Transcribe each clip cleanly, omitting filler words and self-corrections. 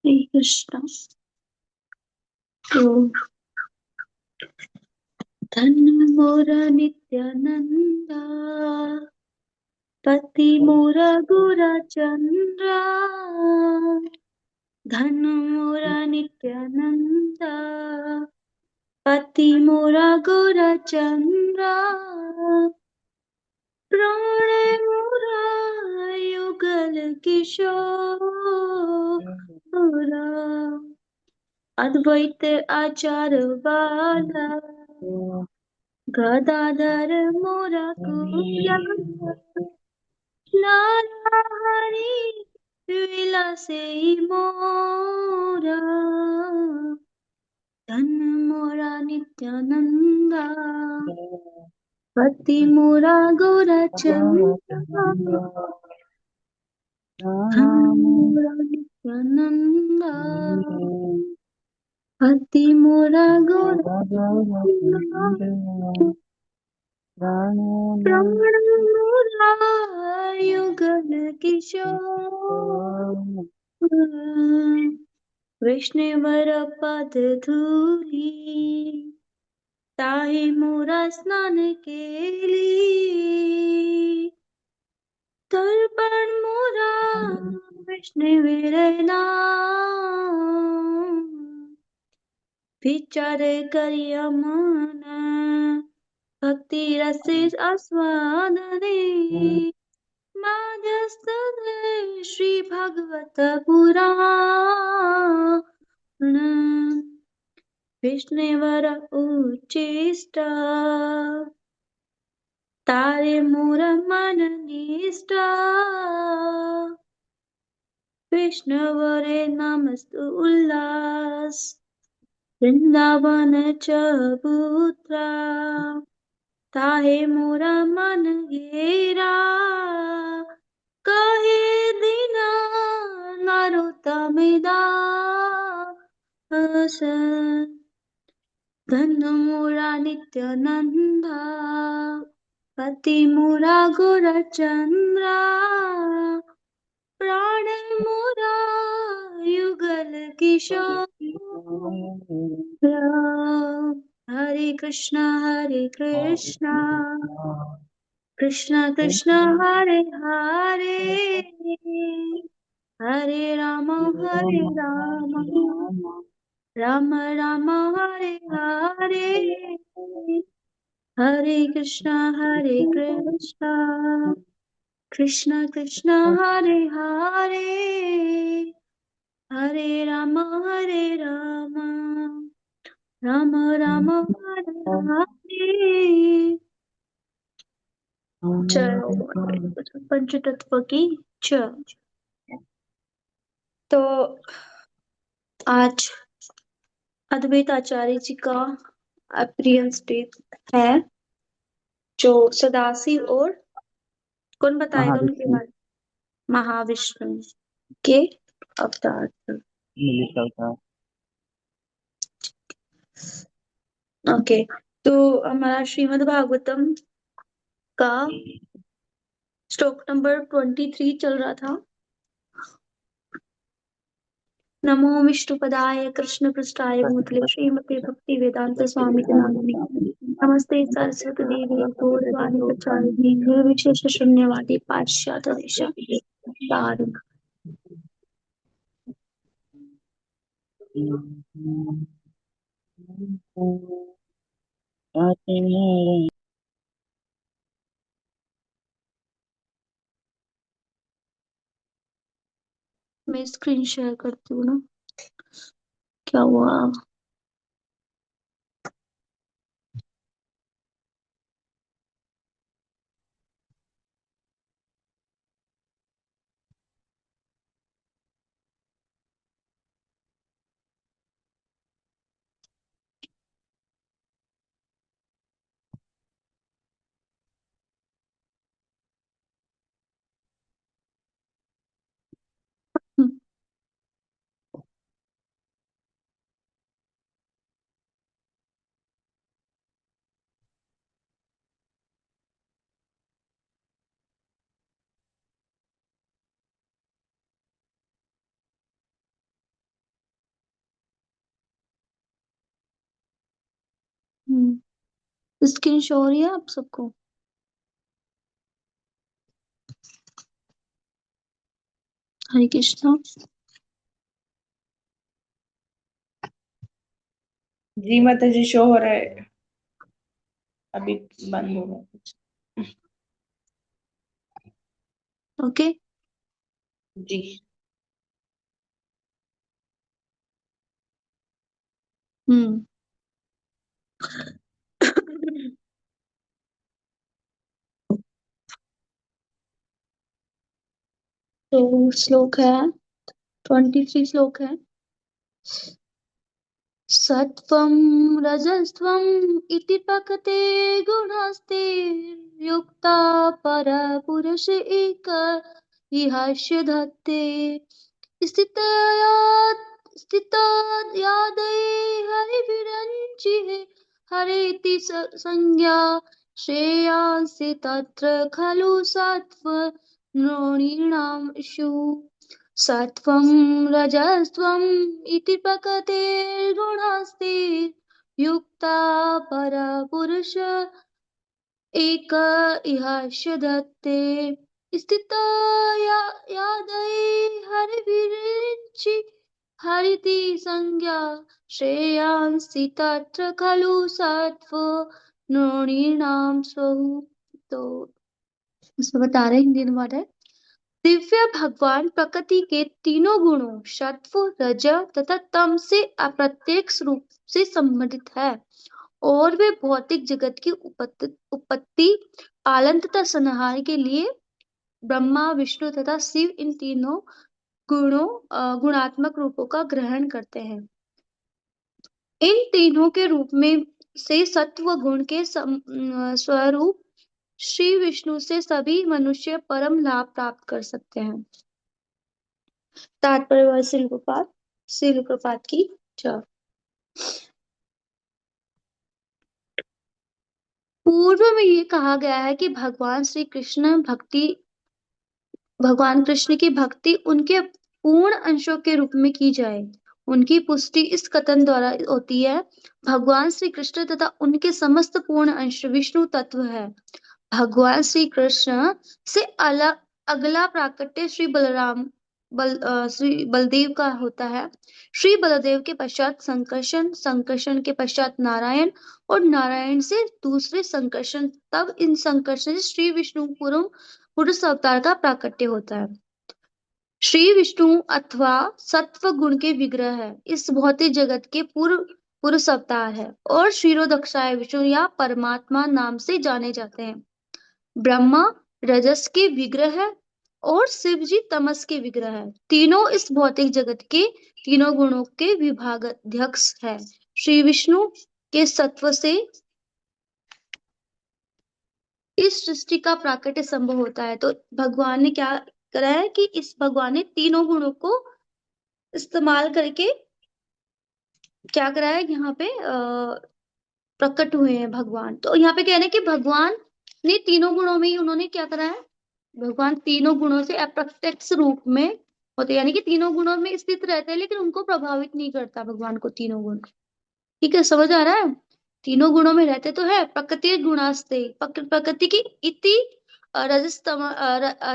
श्री कृष्ण। तो धन मोर नित्यानंदा, पति मोर गुरचंद्रा। धन मोर नित्यानंदा, पति मोर गुरचंद्रा। प्राण मोरा युगल किशोरा, अद्वैत आचार वाला। गदाधर मोरा कुप्या, लाला हरि विलासे मोरा। धन मोरा नित्यानंदा, पति मोरा गौरचंद्रा। धन मोरा नित्यानंदा, पति मोरा गौरचंद्रा। प्राण मोरा युगल किशोर, वैष्णवर पद धूली। ताहि मोरा स्नान केली, तर्पण मोरा वैष्णवेर नाम। विचार करिय मन, भक्ति रस आस्वादने। माध्यस्थ श्री भगवत पुराण। विष्णुवर उच्चिष्ट, तारे मोर मन निष्ठा। विष्णुवरे नमस्तु उल्लास, वृंदावन च पुत्रा। ताहे मोरा मन घेरा, कहे दीना नरोत्तम दास। धन मोरा नित्यानंदा, पति मोरा गौरचंद्रा। प्राण मोरा युगल किशोर। हरे कृष्णा कृष्णा कृष्णा हरे हरे, हरे राम राम राम हरे हरे। हरे कृष्णा कृष्णा कृष्णा हरे हरे, हरे राम राम राम हरे हरे। चलो पंचतत्व की चर्चा। तो आज अद्वैत आचार्य जी का अप्रियंस डे है, जो सदाशिव और कौन बताएगा उनके बारे में? महाविष्णु के अवतार थे। ओके, तो हमारा श्रीमद् भागवतम का श्लोक नंबर 23 चल रहा था। नमो विष्णुपदाय कृष्ण पृष्ठाय भूतले श्रीमते भक्ति वेदांत स्वामी नामिने। नमस्ते सरस्वती देवी गौरवाणी प्रचारिणे निर्विशेष शून्यवादी पाश्चात्य देशाचारिणे। मैं स्क्रीन शेयर करती हूँ ना, क्या हुआ? स्क्रीन शो हो रही है आप सबको? हरे कृष्णा। जी माता जी, शो हो रहा है। अभी बंद होगा। ओके। जी। हम्म। तो श्लोक है, 23 श्लोक है। सत्वं रजस्त्वम् इति प्रकृते गुणास्ते युक्ता परपुरुष एक इहास्य धत्ते स्थितयादये हरिभिरञ्चिः हरेति संज्ञा श्रेयांसि तत्र खलु सत्त्वनृणाम् इषु सत्वं रजस्त्वम् इति प्रकृतेर्गुणास्ते युक्ता परपुरुष एक इहास्य दत्ते स्थिता यादये हरिभिरिञ्चि हरिति संज्ञा श्रेयांसि तत्र खलु सत्त्व नृणाम् स्वहु। तो इसमें बता रहे हैं, हिंदी अनुवाद है। दिव्य भगवान प्रकृति के तीनों गुणों सत्व रज तथा तम से अप्रत्यक्ष रूप से संबंधित है और वे भौतिक जगत की उत्पत्ति पालन तथा संहार के लिए ब्रह्मा विष्णु तथा शिव इन तीनों गुणात्मक रूपों का ग्रहण करते हैं। इन तीनों के रूप में से सत्व गुण के स्वरूप श्री विष्णु से सभी मनुष्य परम लाभ प्राप्त कर सकते हैं। तात्पर्य शिल प्रपात की जय। पूर्व में ये कहा गया है कि भगवान कृष्ण की भक्ति उनके पूर्ण अंशों के रूप में की जाए। उनकी पुष्टि इस कथन द्वारा होती है, भगवान श्री कृष्ण तथा उनके समस्त पूर्ण अंश विष्णु तत्व है। भगवान श्री कृष्ण से अलग अगला प्राकट्य श्री बलदेव का होता है। श्री बलदेव के पश्चात संकर्षण, संकर्षण के पश्चात नारायण और नारायण से दूसरे संकर्षण, तब इन संकर्षण से श्री विष्णु पुरुष अवतार का प्राकट्य होता है। श्री विष्णु अथवा सत्व गुण के विग्रह है, इस भौतिक जगत के पूर्व पुरुष अवतार है और क्षीरोदक्षाय विष्णु या परमात्मा नाम से जाने जाते हैं। ब्रह्मा रजस के विग्रह है और शिव जी तमस के विग्रह है। तीनों इस भौतिक जगत के तीनों गुणों के विभागाध्यक्ष है। श्री विष्णु के सत्व से इस सृष्टि का प्राकट्य संभव होता है। तो भगवान ने क्या करा है कि इस भगवान ने तीनों गुणों को इस्तेमाल करके क्या करा है, यहाँ पे प्रकट हुए हैं भगवान। तो यहाँ पे कह रहे हैं कि भगवान ने तीनों गुणों में ही उन्होंने क्या करा है, भगवान तीनों गुणों से अप्रत्यक्ष रूप में होते, यानी कि तीनों गुणों में स्थित रहते हैं लेकिन उनको प्रभावित नहीं करता भगवान को तीनों गुण। ठीक है, समझ आ रहा है? तीनों गुणों में रहते तो है। प्रकृति गुणास्ते, प्रकृति की इति रजस तम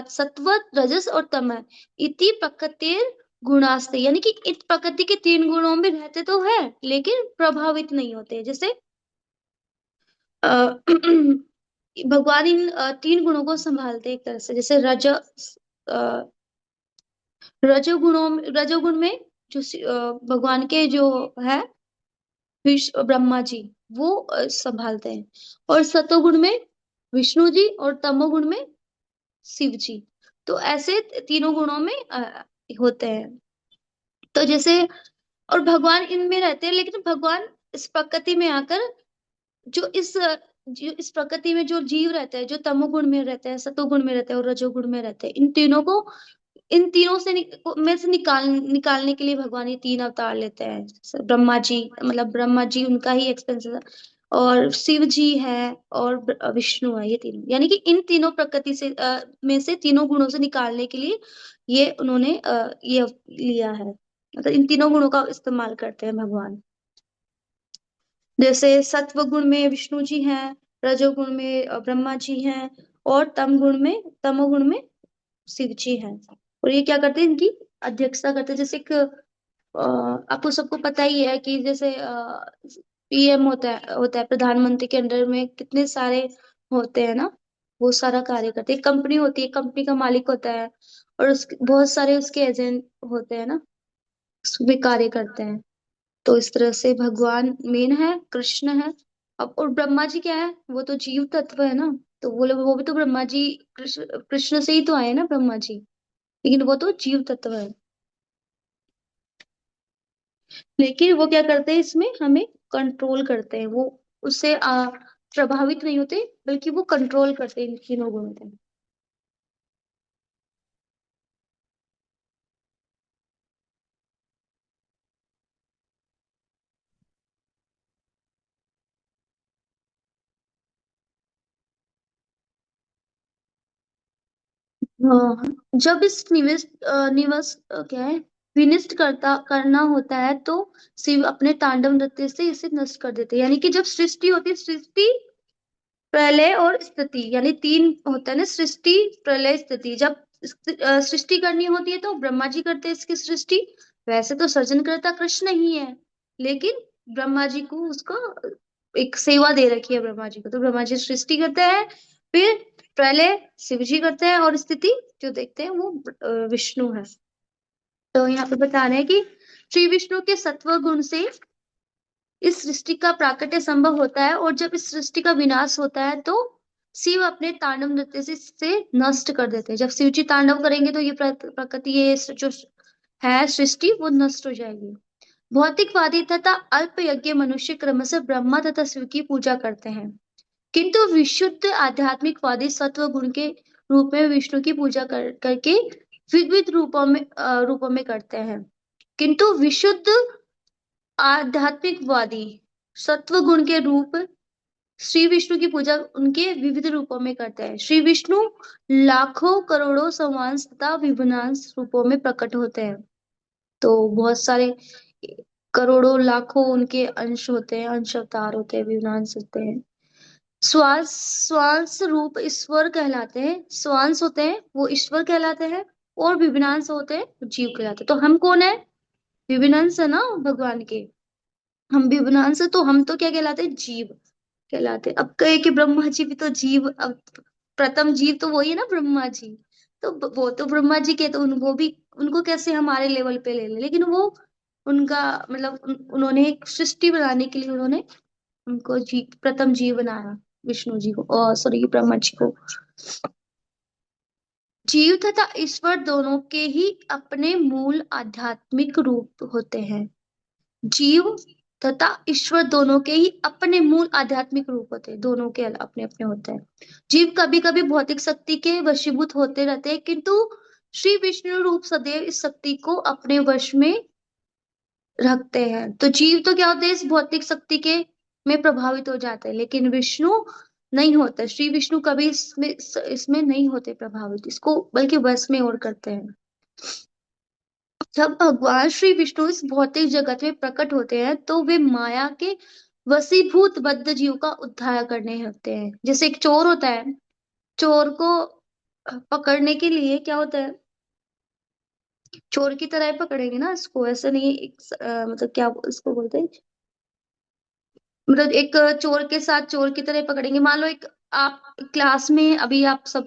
सत्व रजस और तम इति प्रकृति गुणास्ते, यानी कि इस प्रकृति के तीन गुणों में रहते तो है लेकिन प्रभावित नहीं होते। जैसे अ, भगवान इन तीन गुणों को संभालते हैं एक तरह से। जैसे रजोगुण में जो भगवान के जो है ब्रह्मा जी, वो संभालते हैं। और सतोगुण में विष्णु जी और तमोगुण में शिव जी। तो ऐसे तीनों गुणों में होते हैं। तो जैसे और भगवान इनमें रहते हैं, लेकिन भगवान इस प्रकृति में आकर जो इस प्रकृति में जो जीव रहते हैं, जो तमोगुण में रहते हैं, सतोगुण में रहते हैं और रजोगुण में रहते हैं, इन तीनों में से निकालने के लिए भगवान ये तीन अवतार लेते हैं। जैसे ब्रह्मा जी उनका ही एक्सपेंशन है, और शिव जी है और विष्णु है। ये तीनों, यानी कि इन तीनों प्रकृति से में से तीनों गुणों से निकालने के लिए ये उन्होंने ये लिया है। मतलब इन तीनों गुणों का इस्तेमाल करते हैं भगवान। जैसे सत्व गुण में विष्णु जी हैं, रजोगुण में ब्रह्मा जी हैं, और तमोगुण में शिव जी हैं। और ये क्या करते हैं, इनकी अध्यक्षता करते हैं। जैसे एक आपको सबको पता ही है कि जैसे पीएम होता है प्रधानमंत्री के अंडर में कितने सारे होते हैं ना, वो सारा कार्य करते हैं। कंपनी होती है, कंपनी का मालिक होता है, और बहुत सारे उसके एजेंट होते हैं ना, उसमें कार्य करते हैं। तो इस तरह से भगवान मेन है, कृष्ण है। अब और ब्रह्मा जी क्या है, वो तो जीव तत्व है ना। तो वो लोग, वो भी तो ब्रह्मा जी, कृष्ण कृष्ण से ही तो आए ना ब्रह्मा जी, लेकिन वो तो जीव तत्व है। लेकिन वो क्या करते हैं, इसमें हमें कंट्रोल करते हैं। वो उससे प्रभावित नहीं होते, बल्कि वो कंट्रोल करते हैं इन तीनों गुणों को। हाँ, जब इस क्या है, विनिष्ट करना होता है, तो शिव अपने तांडव नृत्य से इसे नष्ट कर देते हैं। यानी कि जब सृष्टि होती है, सृष्टि, प्रलय और स्थिति, यानी तीन होता है ना, सृष्टि, प्रलय, स्थिति। जब सृष्टि करनी होती है तो ब्रह्मा जी करते हैं इसकी सृष्टि। वैसे तो सर्जनकर्ता कृष्ण ही है, लेकिन ब्रह्मा जी को उसका एक सेवा दे रखी है ब्रह्मा जी को, तो ब्रह्मा जी सृष्टि करते हैं। फिर प्रलय शिव जी करते हैं, और स्थिति जो देखते हैं वो विष्णु है। तो यहाँ पे बता रहे हैं कि श्री विष्णु के सत्व गुण से इस सृष्टि का प्राकट्य संभव होता है, और जब इस सृष्टि का विनाश होता है तो शिव अपने तांडव नृत्य से इसे नष्ट कर देते हैं। जब शिव जी तांडव करेंगे तो ये प्रकृति, ये जो है सृष्टि, वो नष्ट हो जाएगी। भौतिकवादी तथा अल्प यज्ञ मनुष्य क्रमशः ब्रह्मा तथा शिव की पूजा करते हैं, किंतु विशुद्ध आध्यात्मिकवादी सत्व गुण के रूप में विष्णु की पूजा करके विविध रूपों में करते हैं। किंतु विशुद्ध आध्यात्मिकवादी सत्व गुण के रूप श्री विष्णु की पूजा उनके विविध रूपों में करते हैं। श्री विष्णु लाखों करोड़ों समांश तथा विभिन्नांश रूपों में प्रकट होते हैं। तो बहुत सारे करोड़ों लाखों उनके अंश होते हैं, अंश अवतार होते हैं, विभिन्नांश होते हैं। स्वांश रूप ईश्वर कहलाते हैं, स्वांश होते हैं वो ईश्वर कहलाते हैं, और विभिन्नांश होते हैं वो जीव कहलाते हैं। तो हम कौन है, विभिन्नांश है ना भगवान के। हम विभिन्नांश है, तो हम तो क्या कहलाते हैं, जीव कहलाते हैं। अब कहे कि ब्रह्मा जी भी तो जीव, अब प्रथम जीव तो वही है ना ब्रह्मा जी। तो वो तो ब्रह्मा जी के, तो वो भी, उनको कैसे हमारे लेवल पे ले ले, लेकिन वो उनका मतलब उन्होंने एक सृष्टि बनाने के लिए उन्होंने उनको प्रथम जीव बनाया, विष्णु जी को, और सॉरी ब्रह्मा जी को। जीव तथा ईश्वर दोनों के ही अपने मूल आध्यात्मिक रूप होते हैं। जीव तथा ईश्वर दोनों के ही अपने मूल आध्यात्मिक रूप होते हैं, दोनों के अपने अपने होते हैं। जीव कभी कभी भौतिक शक्ति के वशीभूत होते रहते हैं, किंतु श्री विष्णु रूप सदैव इस शक्ति को अपने वश में रखते हैं। तो जीव तो क्या होते हैं, इस भौतिक शक्ति के में प्रभावित हो जाते हैं, लेकिन विष्णु नहीं होता। श्री विष्णु कभी इसमें नहीं होते प्रभावित, इसको बल्कि वश में और करते हैं। जब भगवान श्री विष्णु इस भौतिक जगत में प्रकट होते हैं, तो वे माया के वशीभूत बद्ध जीव का उद्धार करने होते हैं। जैसे एक चोर होता है, चोर को पकड़ने के लिए क्या होता है, चोर की तरह ही पकड़ेंगे ना इसको, ऐसा नहीं मतलब क्या इसको बोलते हैं, मतलब एक चोर के साथ चोर की तरह पकड़ेंगे। मान लो एक आप क्लास में, अभी आप सब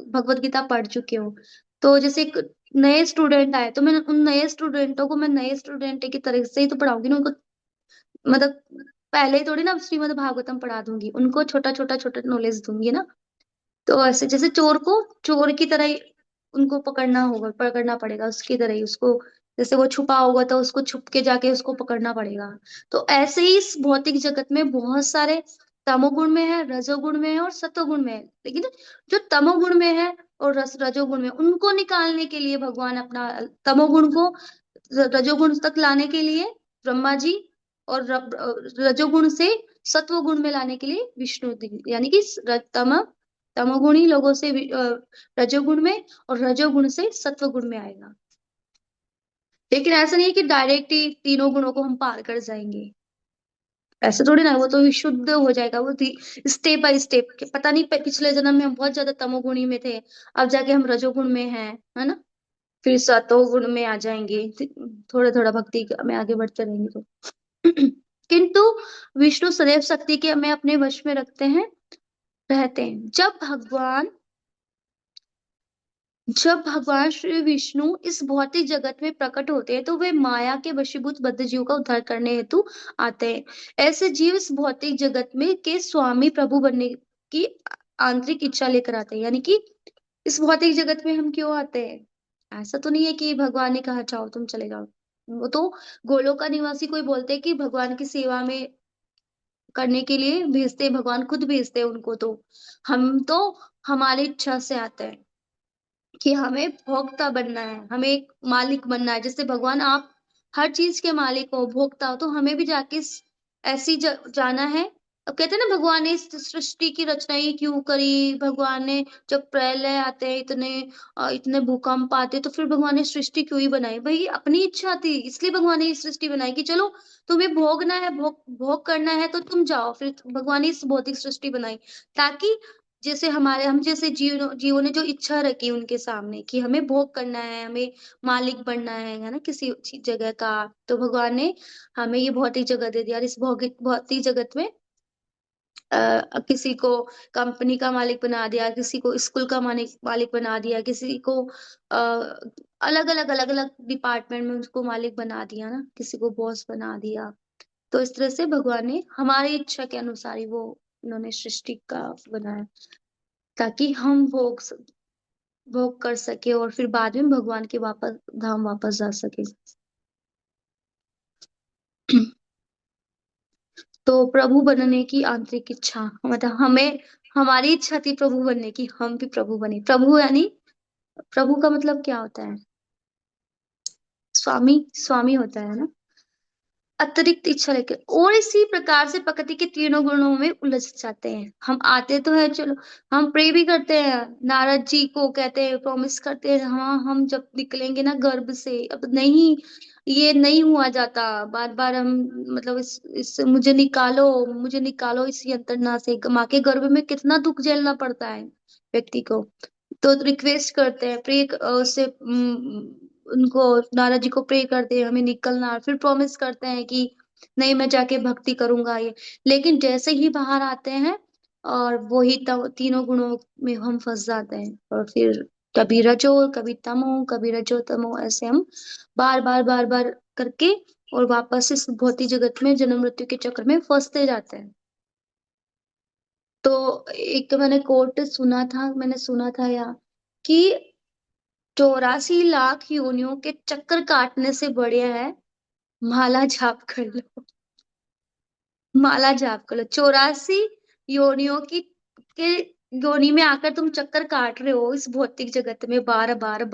भगवत गीता पढ़ चुके हो, तो जैसे एक नए स्टूडेंट आए, तो मैं उन नए स्टूडेंटों को मैं नए स्टूडेंट की तरह से ही तो पढ़ाऊंगी ना उनको। मतलब पहले ही थोड़ी ना श्रीमद् भागवतम पढ़ा दूंगी, उनको छोटा छोटा छोटा नॉलेज दूंगी ना। तो ऐसे जैसे चोर को चोर की तरह ही उनको पकड़ना पड़ेगा उसकी तरह ही उसको। जैसे वो छुपा होगा तो उसको छुप के जाके उसको पकड़ना पड़ेगा। तो ऐसे ही इस भौतिक जगत में बहुत सारे तमोगुण में है, रजोगुण में है, और सत्वगुण में है। लेकिन जो तमोगुण में है और रजोगुण में, उनको निकालने के लिए भगवान अपना तमोगुण को रजोगुण तक लाने के लिए ब्रह्मा जी, और रजोगुण से सत्वगुण में लाने के लिए विष्णु जी, यानी कि तमोगुणी लोगों से रजोगुण में, और रजोगुण से सत्वगुण में आएगा। लेकिन ऐसा नहीं है कि डायरेक्ट ही तीनों गुणों को हम पार कर जाएंगे। ऐसे थोड़ी ना, वो तो विशुद्ध हो जाएगा वो, स्टेप बाय स्टेप। पता नहीं पिछले जन्म में हम बहुत ज्यादा तमोगुणी में थे, अब जाके हम रजोगुण में हैं, है ना, फिर सतोगुण में आ जाएंगे, थोड़ा थोड़ा भक्ति में आगे बढ़ते रहेंगे तो। किंतु विष्णु सदैव शक्ति के हमें अपने वश में रखते हैं, रहते हैं। जब भगवान श्री विष्णु इस भौतिक जगत में प्रकट होते हैं तो वे माया के वशीभूत बद्ध जीव का उद्धार करने हेतु आते हैं। ऐसे जीव इस भौतिक जगत में के स्वामी प्रभु बनने की आंतरिक इच्छा लेकर आते हैं। यानी कि इस भौतिक जगत में हम क्यों आते हैं? ऐसा तो नहीं है कि भगवान ने कहा चाहो तुम चले जाओ। वो तो गोलोक का निवासी कोई बोलते हैं कि भगवान की सेवा में करने के लिए भेजते हैं, भगवान खुद भेजते हैं उनको। तो हम तो हमारी इच्छा से आते हैं कि हमें भोक्ता बनना है, हमें एक मालिक बनना है। जैसे भगवान आप हर चीज के मालिक हो, भोक्ता हो, तो हमें भी जाके ऐसी जाना है। अब कहते हैं ना, भगवान ने इस सृष्टि की रचना ही क्यों करी? भगवान ने जब प्रलय आते हैं, इतने भूकंप आते हैं, तो फिर भगवान ने सृष्टि क्यों ही बनाई? भाई अपनी इच्छा थी, इसलिए भगवान ने ये सृष्टि बनाई कि चलो तुम्हें भोगना है, भोग भोग करना है तो तुम जाओ। फिर भगवान ने इस भौतिक सृष्टि बनाई ताकि जैसे हम जैसे जीवों ने जो इच्छा रखी उनके सामने कि हमें भोग करना है, हमें मालिक बनना है ना, किसी जगह का, तो भगवान ने हमें ये भौतिक जगह दे दिया। और इस भौतिक भौतिक जगत में किसी को कंपनी का मालिक बना दिया, किसी को स्कूल का मालिक मालिक बना दिया, किसी को अलग अलग डिपार्टमेंट में उसको मालिक बना दिया ना, किसी को बॉस बना दिया। तो इस तरह से भगवान ने हमारी इच्छा के अनुसार ही वो उन्होंने सृष्टि का बनाया, ताकि हम भोग कर सके और फिर बाद में भगवान के वापस धाम वापस जा सके। तो प्रभु बनने की आंतरिक इच्छा, मतलब हमें, हमारी इच्छा थी प्रभु बनने की, हम भी प्रभु बने। प्रभु यानी, प्रभु का मतलब क्या होता है? स्वामी, स्वामी होता है ना। अतिरिक्त इच्छा लेकर, और इसी प्रकार से प्रकृति के तीनों गुणों में उलझ जाते हैं। हम आते तो है, चलो हम प्रे भी करते हैं, नारद जी को कहते हैं, प्रॉमिस करते हैं, हाँ हम जब निकलेंगे ना गर्भ से, अब नहीं, ये नहीं हुआ जाता, बार बार हम, मतलब इससे मुझे निकालो इसी यंत्रणा से। माँ के गर्भ में कितना दुख झेलना पड़ता है व्यक्ति को। तो रिक्वेस्ट करते हैं, प्रे उससे उनको, नारद जी को प्रे करते हैं हमें निकलना, और फिर प्रॉमिस करते हैं कि नहीं मैं जाके भक्ति करूंगा ये। लेकिन जैसे ही बाहर आते हैं और वही तीनों गुणों में हम फंस जाते हैं, और फिर कभी रजो कभी तमो, कभी रजो तमो, ऐसे हम बार बार करके और वापस इस भौतिक जगत में जन्म मृत्यु के चक्र में फंसते जाते हैं। तो एक तो मैंने सुना था यार कि 84 लाख योनियों के चक्कर काटने से बढ़िया है माला जाप कर लो। माला जाप कर लो, 84 योनियों की के योनि में आकर तुम चक्कर काट रहे हो इस भौतिक जगत में, बार बार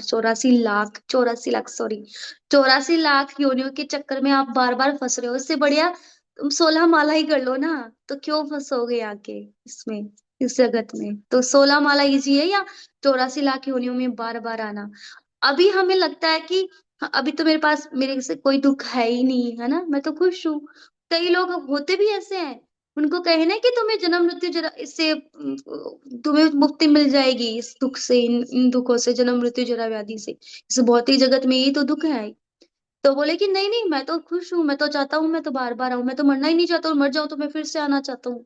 84 लाख सॉरी, 84 लाख योनियों के चक्कर में आप बार बार फंस रहे हो। इससे बढ़िया तुम 16 माला ही कर लो ना, तो क्यों फंसोगे आके इसमें, इस जगत में? तो 16 माला इजी है या 84 लाख योनियों में बार बार आना? अभी हमें लगता है कि हाँ, अभी तो मेरे पास, मेरे से कोई दुख है ही नहीं, है ना, मैं तो खुश हूँ। कई लोग होते भी ऐसे हैं, उनको कहे ना कि तुम्हें जन्म मृत्यु जरा इससे तुम्हें मुक्ति मिल जाएगी इस दुख से, इन दुखों से, जन्म मृत्यु जरा व्याधि से, इस भौतिक जगत में यही तो दुख है। तो बोले कि नहीं नहीं, मैं तो खुश हूँ, मैं तो चाहता हूँ, मैं तो बार बार आऊं, मैं तो मरना ही नहीं चाहता हूँ, मर जाऊं तो मैं फिर से आना चाहता हूँ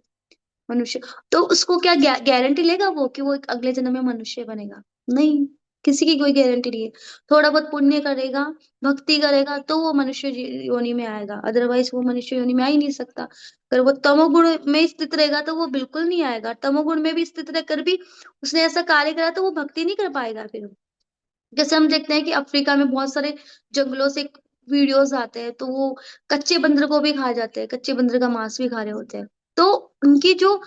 मनुष्य। तो उसको क्या गारंटी लेगा वो कि वो एक अगले जन्म में मनुष्य बनेगा? नहीं, किसी की कोई गारंटी नहीं है। थोड़ा बहुत पुण्य करेगा, भक्ति करेगा, तो वो मनुष्य योनि में आएगा, अदरवाइज वो मनुष्य योनि में आ ही नहीं सकता। अगर वो तमोगुण में स्थित रहेगा तो वो बिल्कुल नहीं आएगा। तमोगुण में भी स्थित रहकर भी उसने ऐसा कार्य करा तो वो भक्ति नहीं कर पाएगा फिर। जैसे हम देखते हैं कि अफ्रीका में बहुत सारे जंगलों से वीडियोस आते हैं, तो वो कच्चे बंदर को भी खा जाते हैं, कच्चे बंदर का मांस भी खा रहे होते हैं। तो उनकी जो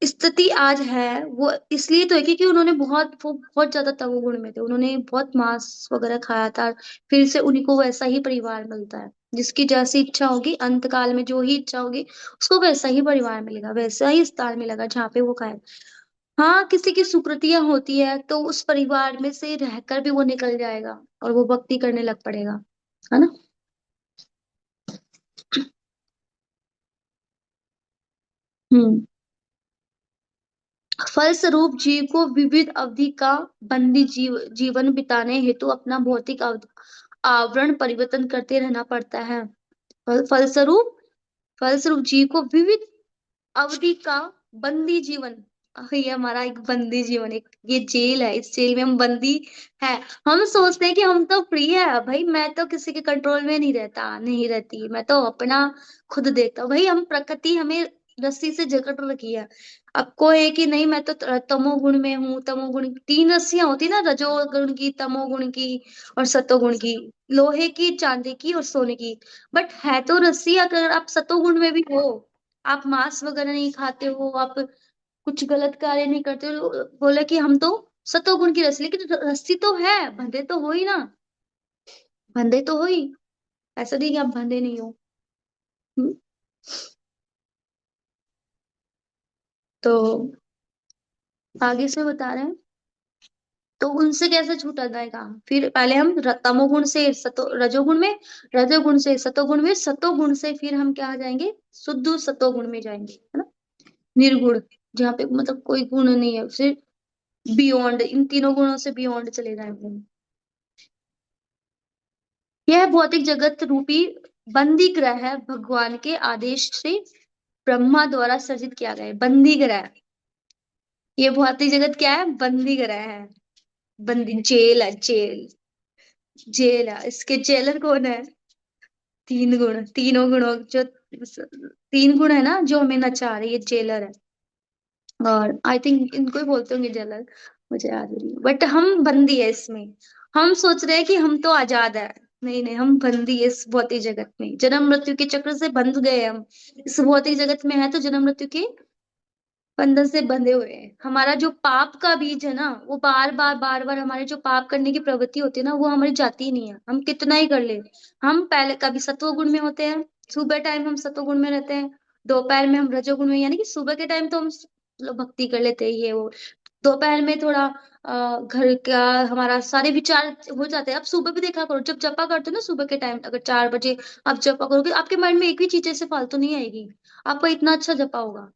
स्थिति आज है वो इसलिए तो है क्योंकि उन्होंने वो बहुत ज्यादा तमोगुण में थे, उन्होंने बहुत मांस वगैरह खाया था। फिर से उन्हीं को वैसा ही परिवार मिलता है, जिसकी जैसी इच्छा होगी अंत काल में, जो ही इच्छा होगी उसको वैसा ही परिवार मिलेगा, वैसा ही स्थान मिलेगा जहाँ पे वो खाए। हाँ, किसी की सुकृतियां होती है तो उस परिवार में से रहकर भी वो निकल जाएगा और वो भक्ति करने लग पड़ेगा, है ना। फलस्वरूप जीव को विविध अवधि का बंदी जीवन बिताने हेतु अपना भौतिक आवरण परिवर्तन करते रहना पड़ता है। फलस्वरूप फलस्वरूप जीव को विविध अवधि का बंदी जीवन, ये हमारा एक बंदी जीवन, एक ये जेल है, इस जेल में हम बंदी है। हम सोचते हैं कि हम तो फ्री है भाई, मैं तो किसी के कंट्रोल में नहीं रहता, नहीं रहती, मैं तो अपना खुद देखता हूँ। भाई हम, प्रकृति हमें रस्सी से जकड़ रखी है। आपको है कि नहीं, मैं तो तमोगुण में हूँ, तमोगुण, तीन रस्सियां होती ना, रजोगुण की, तमोगुण की और सतोगुण की, लोहे की, चांदी की और सोने की। बट है तो रस्सी, अगर आप सतोगुण में भी हो, आप मांस वगैरह नहीं खाते हो, आप कुछ गलत कार्य नहीं करते हो, बोले कि हम तो सतोगुण की रस्सी, लेकिन रस्सी तो है, बंधे तो हो ही ना, बंधे तो हो ही, ऐसा नहीं कि आप बंधे नहीं हो। हम्म, तो आगे से बता रहे हैं, तो उनसे कैसे छूटा जाएगा। फिर पहले हम तमोगुण से रजोगुण में, रजोगुण से सतोगुण में, सतोगुण से फिर हम क्या आ जाएंगे, शुद्ध सतोगुण में जाएंगे, है ना, निर्गुण, जहाँ पे मतलब कोई गुण नहीं है, फिर बियॉन्ड, इन तीनों गुणों से बियॉन्ड चले जाएंगे। यह भौतिक जगत रूपी बंदी ग्रह है, भगवान के आदेश से ब्रह्मा द्वारा सर्जित किया गया है, बंदी ग्रह। ये भौतिक जगत क्या है, बंदी ग्रह है, बंदी जेल है, जेल, जेल है। इसके जेलर कौन है, तीन गुण, तीनों गुणों जो, तीन गुण है ना जो हमें नचा रही है, जेलर है। और आई थिंक इनको ही बोलते होंगे जेलर, मुझे याद नहीं, बट हम बंदी है इसमें। हम सोच रहे हैं कि हम तो आजाद है, नहीं नहीं, हम बंदी है इस भौतिक जगत में, जन्म मृत्यु के चक्र से बंध गए हम, इस भौतिक जगत में है तो जन्म मृत्यु के बंधन से बंधे हुए हैं। हमारा जो पाप का बीज है ना, वो बार बार हमारे जो पाप करने की प्रवृत्ति होती है ना, वो हमारी जाती ही नहीं है, हम कितना ही कर ले। हम पहले कभी सत्वगुण में होते हैं, सुबह टाइम हम सत्वगुण में रहते हैं, दोपहर में हम रजोगुण में, यानी कि सुबह के टाइम तो हम मतलब भक्ति कर लेते हैं ये वो, दोपहर में थोड़ा घर का हमारा सारे विचार हो जाते हैं। आप सुबह भी देखा करो, जब जपा करते हो ना सुबह के टाइम, अगर 4 बजे आप जपा करोगे, आपके माइंड में एक भी चीज ऐसे फालतू नहीं आएगी, आपका इतना अच्छा जपा होगा।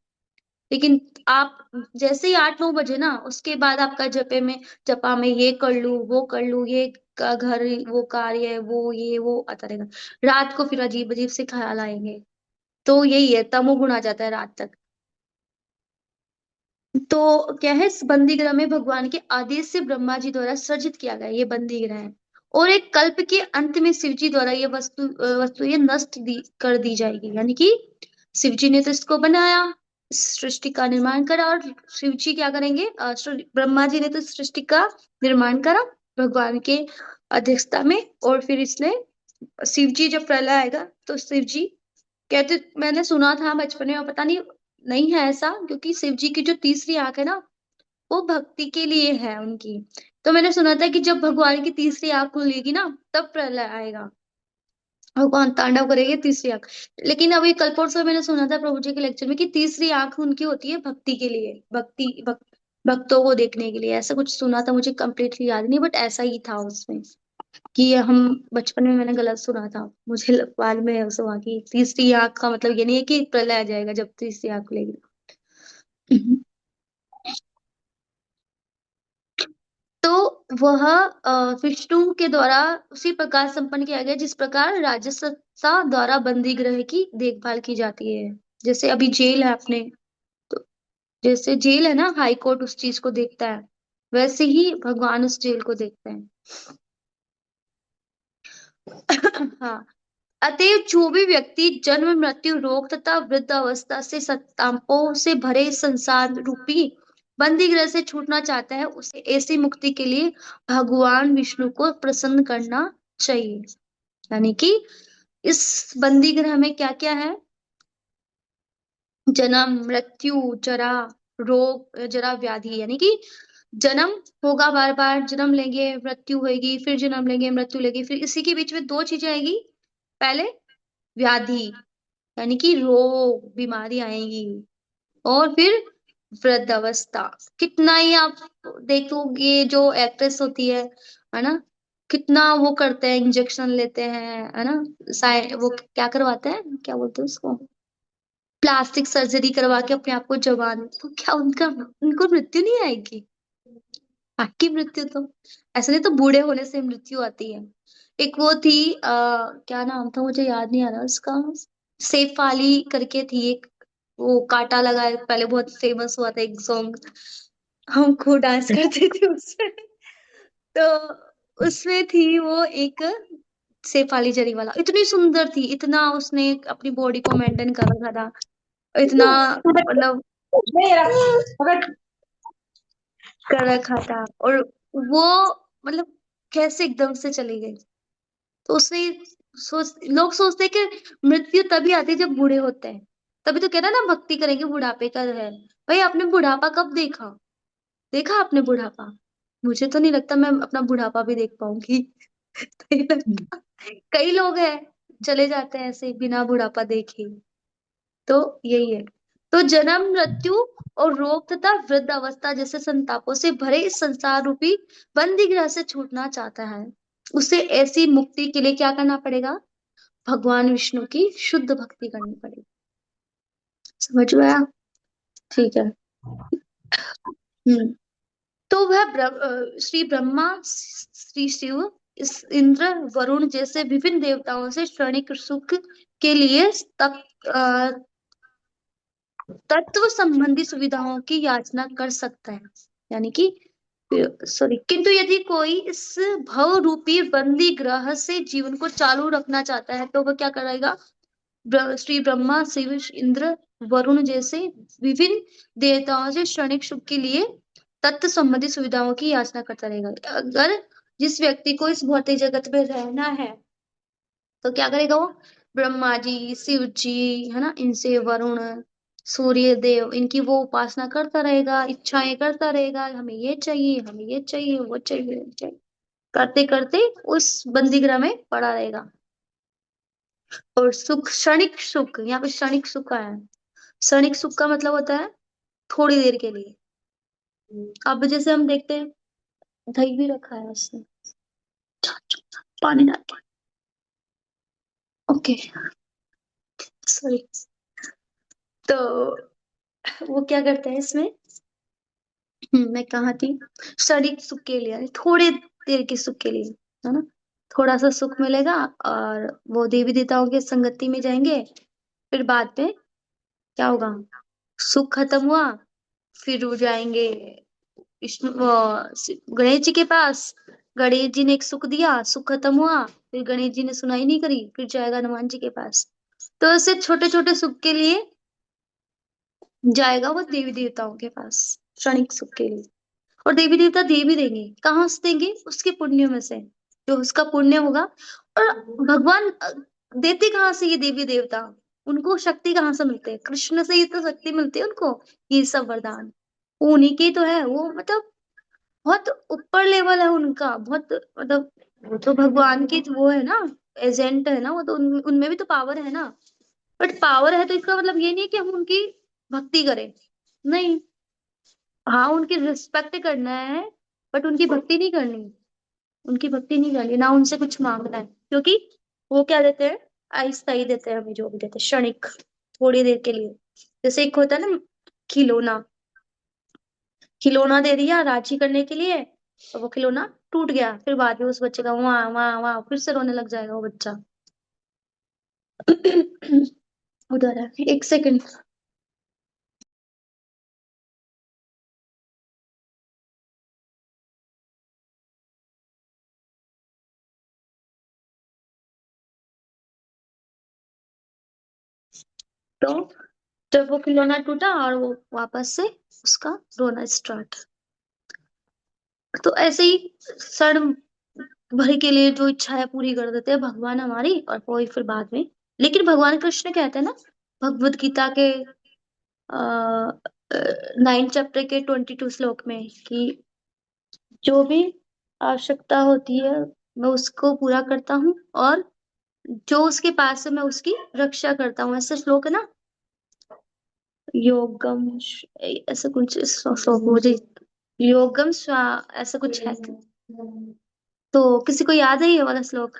लेकिन आप जैसे ही 8-9 बजे ना, उसके बाद आपका जपे में, जपा में ये कर लूं, वो कर लूं, ये घर, वो कार्य, वो ये वो आता रहेगा। रात को फिर अजीब अजीब से ख्याल आएंगे, तो यही है, तमोगुण आ जाता है रात तक। तो क्या है, इस बंदी ग्रह में भगवान के आदेश से ब्रह्मा जी द्वारा सृजित किया गया ये बंदी ग्रह है। और एक कल्प के अंत में शिव जी द्वारा ये वस्तु ये नष्ट कर दी जाएगी, यानी कि शिव जी ने तो इसको बनाया, इस सृष्टि का निर्माण करा, और शिव जी क्या करेंगे, ब्रह्मा जी ने तो सृष्टि का निर्माण करा भगवान के अध्यक्षता में, और फिर इसने, शिव जी जब प्रलय आएगा तो शिव जी कहते, मैंने सुना था बचपन में, और पता नहीं, नहीं है ऐसा, क्योंकि शिव जी की जो तीसरी आंख है ना, वो भक्ति के लिए है उनकी। तो मैंने सुना था कि जब भगवान की तीसरी आंख खुलेगी ना, तब प्रलय आएगा, भगवान तांडव करेंगे तीसरी आंख। लेकिन अभी कल परसों मैंने सुना था प्रभु जी के लेक्चर में कि तीसरी आंख उनकी होती है भक्ति के लिए, भक्तों को देखने के लिए, ऐसा कुछ सुना था, मुझे कंप्लीटली याद नहीं, बट ऐसा ही था उसमें, कि हम, बचपन में मैंने गलत सुना था, मुझे बाद में ऐसा हुआ कि तीसरी आंख का मतलब ये नहीं है कि प्रलय आ जाएगा जब तीसरी आंख खुलेगी। तो वह विष्णु के द्वारा उसी प्रकार संपन्न किया गया जिस प्रकार राजसत्ता द्वारा बंदी गृह की देखभाल की जाती है। जैसे अभी जेल है अपने, तो जैसे जेल है ना, हाई कोर्ट उस चीज को देखता है, वैसे ही भगवान उस जेल को देखते हैं। हाँ, अतएव जो भी व्यक्ति जन्म मृत्यु रोग तथा वृद्धावस्था से संतापों से भरे संसार रूपी बंदी गृह से छूटना चाहता है, उसे ऐसी मुक्ति के लिए भगवान विष्णु को प्रसन्न करना चाहिए। यानी कि इस बंदी गृह में क्या क्या है, जन्म मृत्यु, जरा, रोग, जरा, व्याधि, यानी कि जन्म होगा, बार बार जन्म लेंगे, मृत्यु होगी, फिर जन्म लेंगे, मृत्यु लेंगे, फिर इसी के बीच में दो चीजें आएगी, पहले व्याधि, यानी कि रोग, बीमारी आएगी, और फिर वृद्धावस्था। कितना ही आप देखोगे, जो एक्ट्रेस होती है ना, कितना वो करते हैं, इंजेक्शन लेते हैं, है ना, वो क्या करवाते हैं, क्या बोलते हैं उसको, प्लास्टिक सर्जरी करवा के अपने आप को जवान, तो क्या उनका उनको मृत्यु नहीं आएगी? आकी मृत्यु तो, ऐसे नहीं तो बूढ़े होने से मृत्यु आती है। एक वो थी क्या नाम था, मुझे याद नहीं आ रहा उसका। शेफाली करके थी एक, वो कांटा लगाए पहले बहुत फेमस हुआ था एक सॉन्ग, हम खूब डांस करते थे उसमें। तो उसमें थी वो एक शेफाली जरीवाला, इतनी सुंदर थी, इतना उसने अपनी बॉडी को मेंटेन कर रखा था, इतना मतलब नहीं रहा, पकड़। कर रखा था। और वो मतलब कैसे एकदम से चली गई। तो उसने लोग सोचते हैं कि मृत्यु तभी आती है जब बूढ़े होते हैं। तभी तो कहना ना भक्ति करेंगे बुढ़ापे का है। भाई आपने बुढ़ापा कब देखा? देखा आपने बुढ़ापा? मुझे तो नहीं लगता मैं अपना बुढ़ापा भी देख पाऊंगी। नहीं लगता। कई लोग हैं चले जाते हैं ऐसे बिना बुढ़ापा देखे। तो यही है। तो जन्म मृत्यु और रोग तथा वृद्ध अवस्था जैसे संतापों से भरे इस संसार रूपी बंदी गृह से छूटना चाहता है, उसे ऐसी मुक्ति के लिए क्या करना पड़ेगा? भगवान विष्णु की शुद्ध भक्ति करनी पड़ेगी। समझ में आया? ठीक है। हम्म। तो वह श्री ब्रह्मा, श्री शिव, इस इंद्र, वरुण जैसे विभिन्न देवताओं से क्षणिक सुख के लिए तत्व संबंधी सुविधाओं की याचना कर सकता है। यानी कि सॉरी, किंतु यदि कोई इस भव रूपी बंदी ग्रह से जीवन को चालू रखना चाहता है तो वह क्या करेगा? श्री ब्रह्मा, शिव, इंद्र, वरुण जैसे विभिन्न देवताओं से क्षणिक सुख के लिए तत्व संबंधी सुविधाओं की याचना करता रहेगा। अगर जिस व्यक्ति को इस भौतिक जगत में रहना है तो क्या करेगा वो? ब्रह्मा जी, शिव जी, है ना, इनसे वरुण, सूर्य देव, इनकी वो उपासना करता रहेगा, इच्छाएं करता रहेगा, हमें ये चाहिए, हमें ये चाहिए, वो चाहिए, वो चाहिए, करते करते उस बंदी गृह में पड़ा रहेगा। और सुख, क्षणिक सुख, यहाँ पे क्षणिक सुख का है। क्षणिक सुख का मतलब होता है थोड़ी देर के लिए। अब जैसे हम देखते हैं, दही भी रखा है उसने, पानी डाल के। Okay, sorry. तो वो क्या करते हैं इसमें, मैं कहाँ थी? क्षणिक सुख के लिए, यानी थोड़े देर के सुख के लिए, है ना, थोड़ा सा सुख मिलेगा। और वो देवी देवताओं के संगति में जाएंगे, फिर बाद में क्या होगा? सुख खत्म हुआ, फिर वो जाएंगे विष्णु गणेश जी के पास। गणेश जी ने एक सुख दिया, सुख खत्म हुआ, फिर गणेश जी ने सुनाई नहीं करी, फिर जाएगा हनुमान जी के पास। तो ऐसे छोटे छोटे सुख के लिए जाएगा वो देवी देवताओं के पास, क्षणिक सुख के लिए। और देवी देवता दे भी देंगे, कहाँ से देंगे? उसके पुण्य में से, जो उसका पुण्य होगा। और भगवान देते कहाँ से ये देवी देवता? उनको शक्ति कहाँ से मिलते है? कृष्ण से ही तो शक्ति मिलती है उनको, ये सब वरदान उन्हीं के तो है। वो मतलब बहुत ऊपर लेवल है उनका, बहुत मतलब, वो तो भगवान की वो है ना, एजेंट है ना वो तो, उनमें भी तो पावर है ना। बट पावर है तो इसका मतलब ये नहीं है कि हम उनकी भक्ति करें, नहीं। हाँ, उनकी रिस्पेक्ट करना है, बट उनकी भक्ति नहीं करनी। उनकी भक्ति नहीं करनी, ना उनसे कुछ मांगना है, क्योंकि वो क्या देते हैं? अस्थाई देते हैं हमें, जो भी देते हैं क्षणिक, थोड़ी देर के लिए। जैसे एक होता है ना खिलौना, खिलौना दे दिया राजी करने के लिए, और वो खिलौना टूट गया, फिर बाद में उस बच्चे का वहां वहां वहां फिर से रोने लग जाएगा वो बच्चा। उधर है, एक सेकंड। तो जब वो खिलौना टूटा और वो वापस से उसका रोना स्टार्ट। तो ऐसे ही क्षण भर के लिए जो इच्छाएं पूरी कर देते हैं भगवान हमारी, और कोई फिर बाद में। लेकिन भगवान कृष्ण कहते हैं ना, भगवत गीता के 9 चैप्टर के 22 श्लोक में, कि जो भी आवश्यकता होती है मैं उसको पूरा करता हूँ, और जो उसके पास है मैं उसकी रक्षा करता हूँ, ऐसा श्लोक है ना। योगम ऐसा कुछ श्लोक मुझे, योगम स्वा ऐसा कुछ है। तो किसी को याद है ये वाला श्लोक?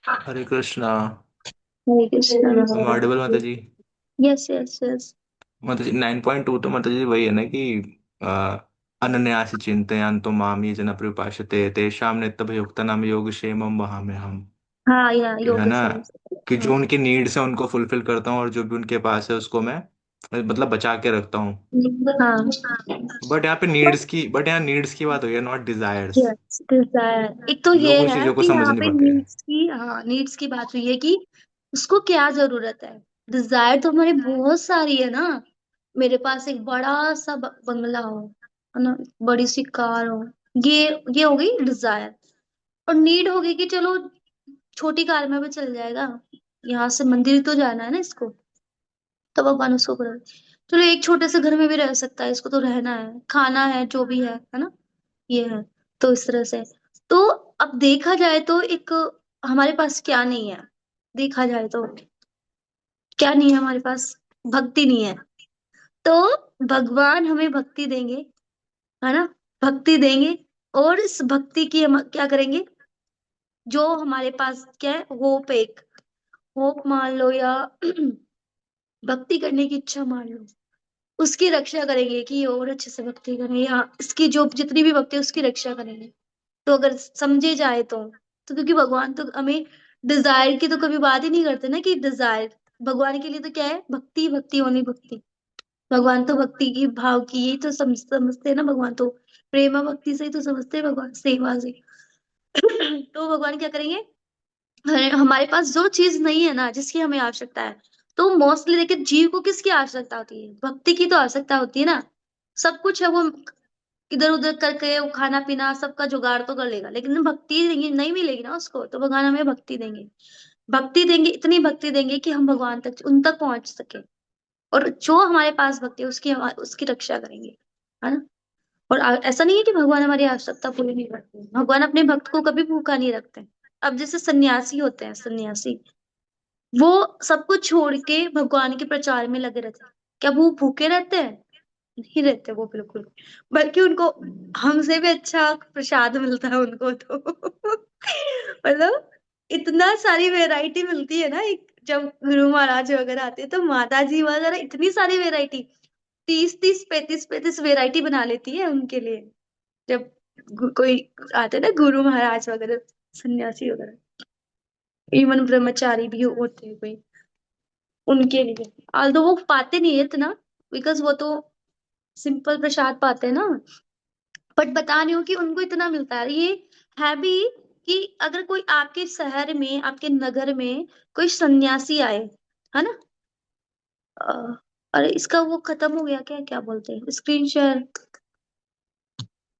हरे कृष्णा। हरे कृष्ण। हम ऑडिबल माता जी? Yes yes yes. माता जी 9.2 तो माता जी वही है ना कि आ, अनन्यास चिंतयान्तो माम ये जना प्रयुपाशते तेषां नित्यभयुक्तानां योगक्षेमं वहाम्यहम्। हाँ या है योग ना, से। कि जो हाँ उनकी नीड्स है उनको फुलफिल करता हूँ और जो भी उनके पास है उसको मैं मतलब बचा के रखता हूँ। हाँ। बट यहाँ नीड्स की बात हुई है, नॉट डिजायर्स। यस डिजायर, एक तो ये लोग उस है चीजों को कि समझ यहाँ नहीं पे पाते। नीड्स की, हाँ नीड्स की बात हुई है कि उसको क्या जरूरत है। डिजायर तो हमारी बहुत सारी है ना। मेरे पास एक बड़ा सा बंगला हो, है ना, बड़ी सी कार हो, ये ये हो गई डिजायर। और नीड होगी कि चलो छोटी कार में भी चल जाएगा, यहाँ से मंदिर तो जाना है ना इसको, तो भगवान उसको कर। चलो एक छोटे से घर में भी रह सकता है, इसको तो रहना है, खाना है, जो भी है ना, ये है। तो इस तरह से, तो अब देखा जाए तो एक, हमारे पास क्या नहीं है, देखा जाए तो क्या नहीं है हमारे पास, भक्ति नहीं है। तो भगवान हमें भक्ति देंगे, है ना, भक्ति देंगे। और इस भक्ति की हम क्या करेंगे, जो हमारे पास क्या है, होप, एक होप मान लो, या भक्ति करने की इच्छा मान लो, उसकी रक्षा करेंगे कि ये और अच्छे से भक्ति करें, या इसकी जो जितनी भी भक्ति है उसकी रक्षा करेंगे। तो अगर समझे जाए तो क्योंकि भगवान तो हमें डिजायर की तो कभी बात ही नहीं करते ना, कि डिजायर, भगवान के लिए तो क्या है, भक्ति भक्ति होनी भक्ति। भगवान तो भक्ति की भाव की, यही तो समझते हैं ना भगवान तो, प्रेम भक्ति से ही तो समझते हैं भगवान, सेवा से। तो भगवान क्या करेंगे, हमारे पास जो चीज नहीं है ना, जिसकी हमें आवश्यकता है, तो मोस्टली देखिए जीव को किसकी आवश्यकता होती है, भक्ति की तो आवश्यकता होती है ना। सब कुछ है वो इधर उधर करके, वो खाना पीना सबका जुगाड़ तो कर लेगा, लेकिन भक्ति नहीं मिलेगी ना उसको, तो भगवान हमें भक्ति देंगे। भक्ति देंगे, इतनी भक्ति देंगे कि हम भगवान तक, उन तक पहुंच सके। और जो हमारे पास भक्ति है उसकी उसकी रक्षा करेंगे, है ना। और ऐसा नहीं है कि भगवान हमारी आवश्यकता पूरी नहीं करते, भगवान अपने भक्त को कभी भूखा नहीं रखते। अब जैसे सन्यासी होते हैं, सन्यासी, वो सब कुछ छोड़ के भगवान के प्रचार में लगे रहते हैं, क्या वो भूखे रहते हैं? नहीं रहते वो बिल्कुल, बल्कि उनको हमसे भी अच्छा प्रसाद मिलता है उनको तो। मतलब इतना सारी वैरायटी मिलती है ना, एक जब गुरु महाराज वगैरह आते हैं तो माता जी वगैरह इतनी सारी वैरायटी, 30 30 35 35 वैरायटी बना लेती है उनके लिए। जब कोई आते हैं ना गुरु महाराज वगैरह, सन्यासी वगैरह, इवन ब्रह्मचारी भी होते हैं कोई, उनके लिए आल्दो वो पाते नहीं है इतना, बिकॉज वो तो सिंपल प्रसाद पाते हैं ना। बट बता रही हूँ कि उनको इतना मिलता है, ये है भी, कि अगर कोई आपके शहर में, आपके नगर में कोई सन्यासी आए, है ना, अ, अरे इसका वो खत्म हो गया क्या, क्या बोलते हैं, स्क्रीन शेयर,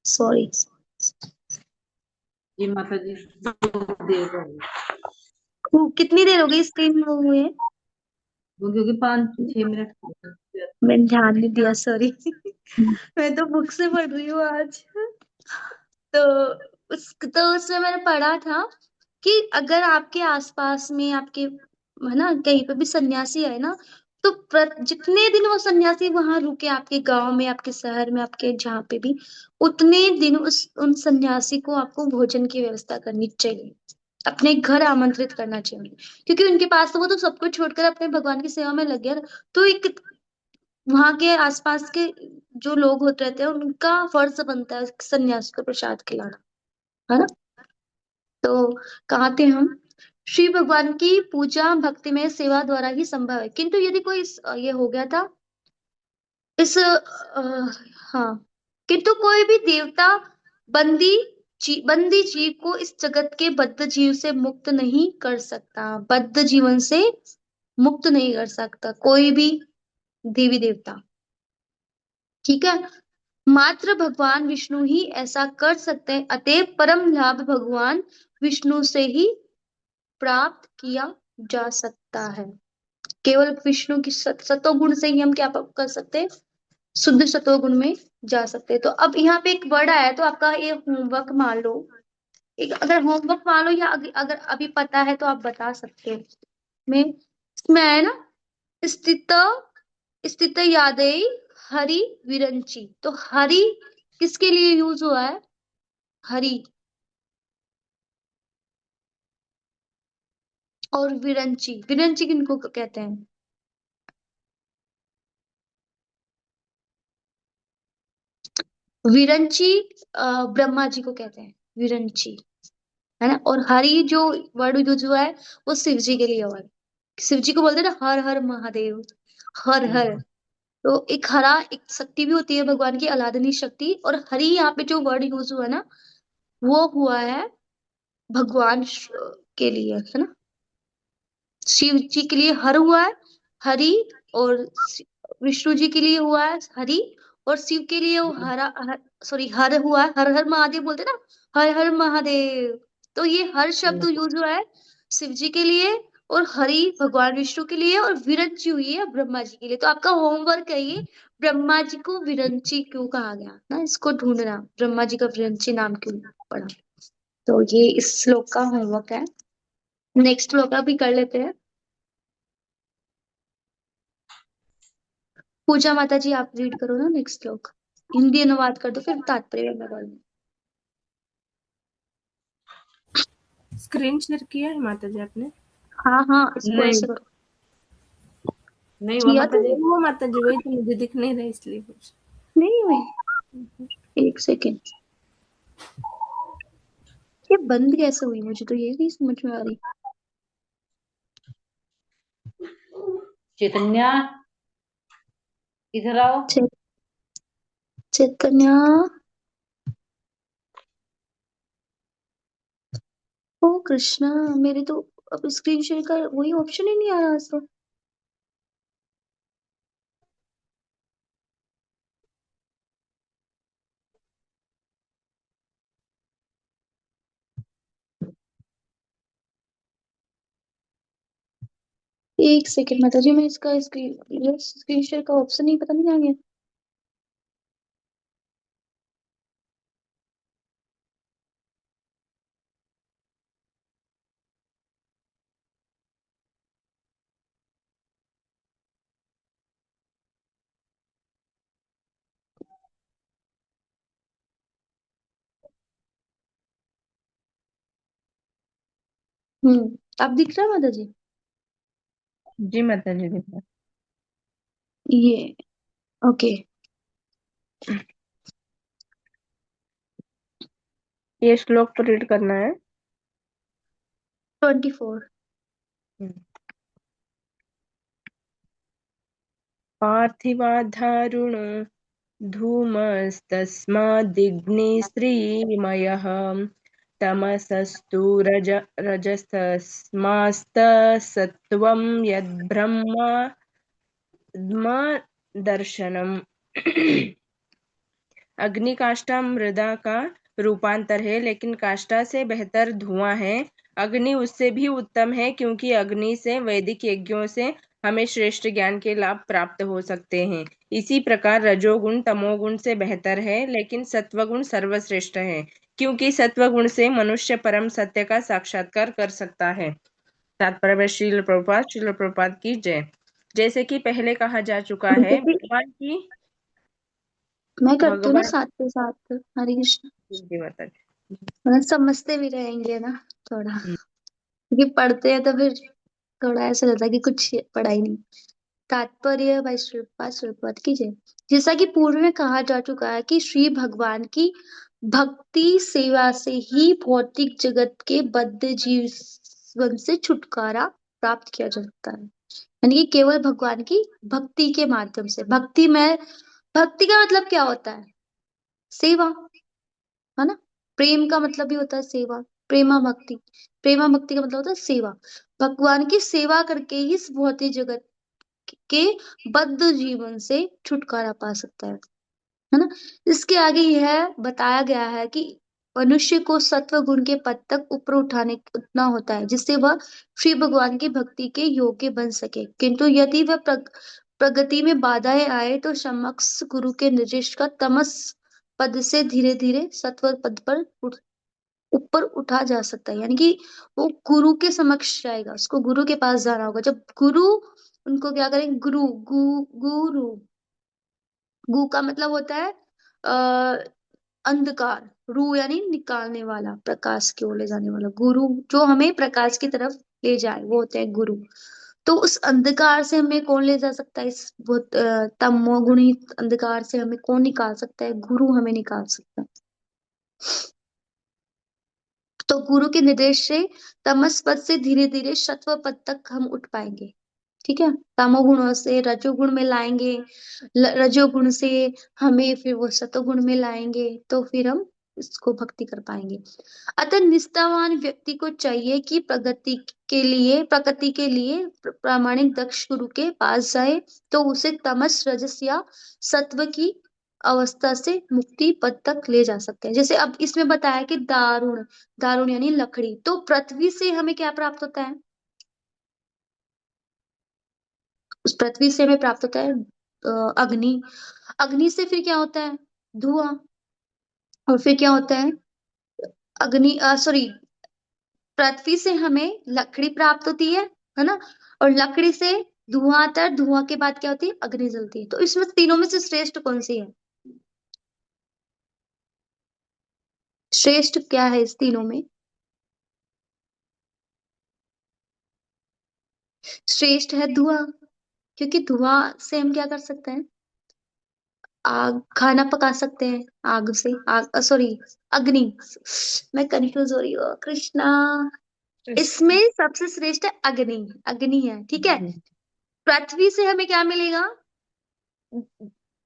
सॉरी। जी माता जी दे दो। कितनी देर हो गई स्क्रीन में हुए? वो क्योंकि 5 6 मिनट। मैंने ध्यान नहीं दिया, सॉरी। मैं तो बुक से पढ़ रही हूँ आज। तो उसमें मैंने पढ़ा था कि अगर आपके आसपास में, आपके, है ना, कहीं पे भी सन्यासी है ना, तो जितने दिन वो सन्यासी वहां रुके, आपके गांव में, आपके शहर में, आपके जहाँ पे भी, उतने दिन उस उन सन्यासी को आपको भोजन की व्यवस्था करनी चाहिए, अपने घर आमंत्रित करना चाहिए। क्योंकि उनके पास तो वो तो सब कुछ छोड़कर अपने भगवान की सेवा में लग गया ना। तो एक वहां के आसपास के जो लोग होते रहते हैं, उनका फर्ज बनता है सन्यासी को प्रसाद खिलाना, है ना। तो कहाँ थे हम, श्री भगवान की पूजा भक्ति में सेवा द्वारा ही संभव है, किंतु यदि कोई ये हो गया था इस हाँ, किंतु कोई भी देवता बंदी बंदी जीव को इस जगत के बद्ध जीव से मुक्त नहीं कर सकता, बद्ध जीवन से मुक्त नहीं कर सकता कोई भी देवी देवता, ठीक है। मात्र भगवान विष्णु ही ऐसा कर सकते हैं, अतएव परम लाभ भगवान विष्णु से ही प्राप्त किया जा सकता है। केवल विष्णु की सतोगुण से ही हम क्या कर सकते हैं, शुद्ध सतोगुण में जा सकते हैं। तो अब यहाँ पे एक वर्ड आया, तो आपका ये होमवर्क मान लो, एक अगर होमवर्क मान लो, या अगर अभी पता है तो आप बता सकते हो। में इसमें आया ना, स्थित स्थित यादई हरि विरंची, तो हरि किसके लिए यूज हुआ है, हरि, और विरंची, विरंची किनको कहते हैं? विरंची ब्रह्मा जी को कहते हैं विरंची, है ना। और हरि जो वर्ड यूज हुआ है वो शिव जी के लिए हुआ है। शिव जी को बोलते हैं ना हर हर महादेव, हर हर। हम्म, तो एक हरा एक शक्ति भी होती है भगवान की, अलादनी शक्ति, और हरि यहाँ पे जो वर्ड यूज हुआ है ना, वो हुआ है भगवान के लिए, है ना। शिव जी के लिए हर हुआ है हरि, और विष्णु जी के लिए हुआ है हरि, और शिव के लिए वो सॉरी हर हुआ है, हर हर महादेव बोलते हैं ना, हर हर महादेव। तो ये हर शब्द हम्म, यूज हुआ है शिव जी के लिए, और हरि भगवान विष्णु के लिए, और विरंची हुई है ब्रह्मा जी के लिए। तो आपका होमवर्क है ये, ब्रह्मा जी को विरंची क्यों कहा गया ना, इसको ढूंढना, ब्रह्मा जी का विरंची नाम क्यों पड़ा। तो ये इस श्लोक का होमवर्क है। नेक्स्ट श्लोक अभी कर लेते हैं। पूजा माता जी आप रीड करो ना नेक्स्ट श्लोक, हिंदी अनुवाद कर दो फिर तात्पर्य में बोलूं। स्क्रीन शेयर किया है माता जी आपने? हाँ हाँ, इसको नहीं, ऐसे करो। नहीं हुआ किया माता तो जी, वो माता जी वही तो मुझे दिख नहीं रहा इसलिए कुछ। नहीं हुई, एक सेकेंड। ये बंद कैसे हुई, मुझे तो ये नहीं समझ में आ रही। चैतन्या, इधर आओ। चे- चैतन्या, ओ कृष्णा, मेरे तो अब स्क्रीन शेयर का वही ऑप्शन ही नहीं आ रहा आज तो। एक सेकेंड माता जी, मैं इसका स्क्रीन शेयर का ऑप्शन ही पता नहीं आ गया। अब दिख रहा है माता जी? जी माता जी दिख रहा ये ओके। है। ये श्लोक को रीड करना है। 24। पार्थिवाधारुणो धूमस्तस्माद्दिग्निश्रीमयः तमसस्तु रजस्तस्मास्तसत्त्वं यद्ब्रह्म अग्नि काष्ठा मृदा का रूपांतर है, लेकिन काष्ठा से बेहतर धुआं है। अग्नि उससे भी उत्तम है, क्योंकि अग्नि से वैदिक यज्ञों से हमें श्रेष्ठ ज्ञान के लाभ प्राप्त हो सकते हैं। इसी प्रकार रजोगुण तमोगुण से बेहतर है, लेकिन सत्वगुण सर्वश्रेष्ठ है, क्योंकि सत्वगुण से मनुष्य परम सत्य का साक्षात्कार कर सकता है। तात्पर्य श्रील प्रभुपाद की जय। जैसे कि पहले कहा जा चुका है, माता जी भगवान की मैं करती हूँ ना भगवान साथ के साथ, हरे कृष्ण। जी माता जी। मतलब समझते भी रहेंगे ना थोड़ा, हम्म, क्योंकि पढ़ते हैं तो फिर थोड़ा ऐसा रहता है कि कुछ पढ़ा ही नहीं। तात्पर्य भाई श्रीपाद श्रीपाद कीजिए। जैसा कि पूर्व में कहा जा चुका है कि श्री भगवान की भक्ति सेवा से ही भौतिक जगत के बद्ध जीवन से छुटकारा प्राप्त किया जा सकता है। यानी कि केवल भगवान की भक्ति के माध्यम से। भक्ति में, भक्ति का मतलब क्या होता है? सेवा, है ना। प्रेम का मतलब भी होता है सेवा, प्रेमा भक्ति। प्रेमा भक्ति का मतलब होता है सेवा। भगवान की सेवा करके ही इस भौतिक जगत के बद्ध जीवन से छुटकारा पा सकता है ना। इसके आगे यह बताया गया है कि मनुष्य को सत्व गुण के पद तक ऊपर उठना होता है, जिससे वह श्री भगवान की भक्ति के योग्य बन सके। किंतु यदि वह प्रगति में बाधाएं आए तो समक्ष गुरु के निर्देश का तमस पद से धीरे धीरे सत्व पद पर ऊपर उठा जा सकता है। यानी कि वो गुरु के समक्ष जाएगा, उसको गुरु के पास जाना होगा। जब गुरु उनको क्या करेंगे, गुरु, गु का मतलब होता है अंधकार, रू यानी निकालने वाला, प्रकाश की ओर ले जाने वाला। गुरु जो हमें प्रकाश की तरफ ले जाए, वो होते हैं गुरु। तो उस अंधकार से हमें कौन ले जा सकता है, इस बहुत तमोगुणी अंधकार से हमें कौन निकाल सकता है, गुरु हमें निकाल सकता है। तो गुरु के निर्देश से तमस पद से धीरे धीरे सत्व पद तक हम उठ पाएंगे। ठीक है, तमोगुणों से रजोगुण में लाएंगे, रजोगुण से हमें फिर वो सतोगुण में लाएंगे, तो फिर हम इसको भक्ति कर पाएंगे। अतः निष्ठावान व्यक्ति को चाहिए कि प्रगति के लिए प्रामाणिक दक्ष गुरु के पास जाए, तो उसे तमस रजस या सत्व की अवस्था से मुक्ति पद तक ले जा सकते हैं। जैसे अब इसमें बताया कि दारुण, दारुण यानी लकड़ी, तो पृथ्वी से हमें क्या प्राप्त होता है, उस पृथ्वी से हमें प्राप्त होता है अग्नि, अग्नि से फिर क्या होता है, धुआं, और फिर क्या होता है, अग्नि सॉरी, पृथ्वी से हमें लकड़ी प्राप्त होती है ना, और लकड़ी से धुआं आता है, धुआं के बाद क्या होती है, अग्नि जलती है। तो इसमें तीनों में से श्रेष्ठ कौन सी है, श्रेष्ठ क्या है इस तीनों में, श्रेष्ठ है धुआं, क्योंकि धुआं से हम क्या कर सकते हैं, आग, खाना पका सकते हैं आग से, आग सॉरी, अग्नि, मैं कंफ्यूज हो रही हूँ कृष्णा। इसमें सबसे श्रेष्ठ है अग्नि, अग्नि है, ठीक है। पृथ्वी से हमें क्या मिलेगा,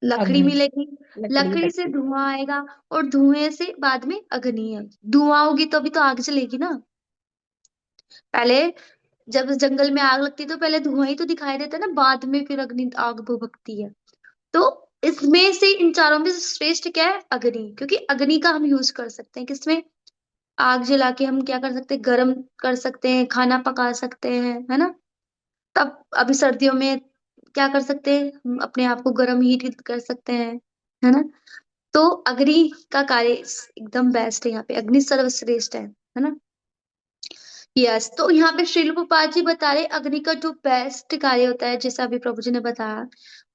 लकड़ी अग्नि, मिलेगी, लकड़ी, लकड़ी से धुआं आएगा, और धुएं से बाद में अग्नि है, धुआं होगी तो अभी तो आग जलेगी ना। पहले जब जंगल में आग लगती है तो पहले धुआं ही तो दिखाई देता है ना, बाद में फिर अग्नि आग भभकती है। तो इसमें से इन चारों में से श्रेष्ठ क्या है, अग्नि, क्योंकि अग्नि का हम यूज कर सकते हैं किसमें, आग जला के हम क्या कर सकते हैं, गर्म कर सकते हैं, खाना पका सकते हैं, है ना। तब अभी सर्दियों में क्या कर सकते हैं, हम अपने आप को गर्म हीट कर सकते हैं, है ना। तो अग्नि का कार्य एकदम बेस्ट है, यहाँ पे अग्नि सर्वश्रेष्ठ है ना। यस, तो यहाँ पे श्रील प्रभुपाद जी बता रहे अग्नि का जो बेस्ट कार्य होता है, जैसा अभी प्रभु जी ने बताया,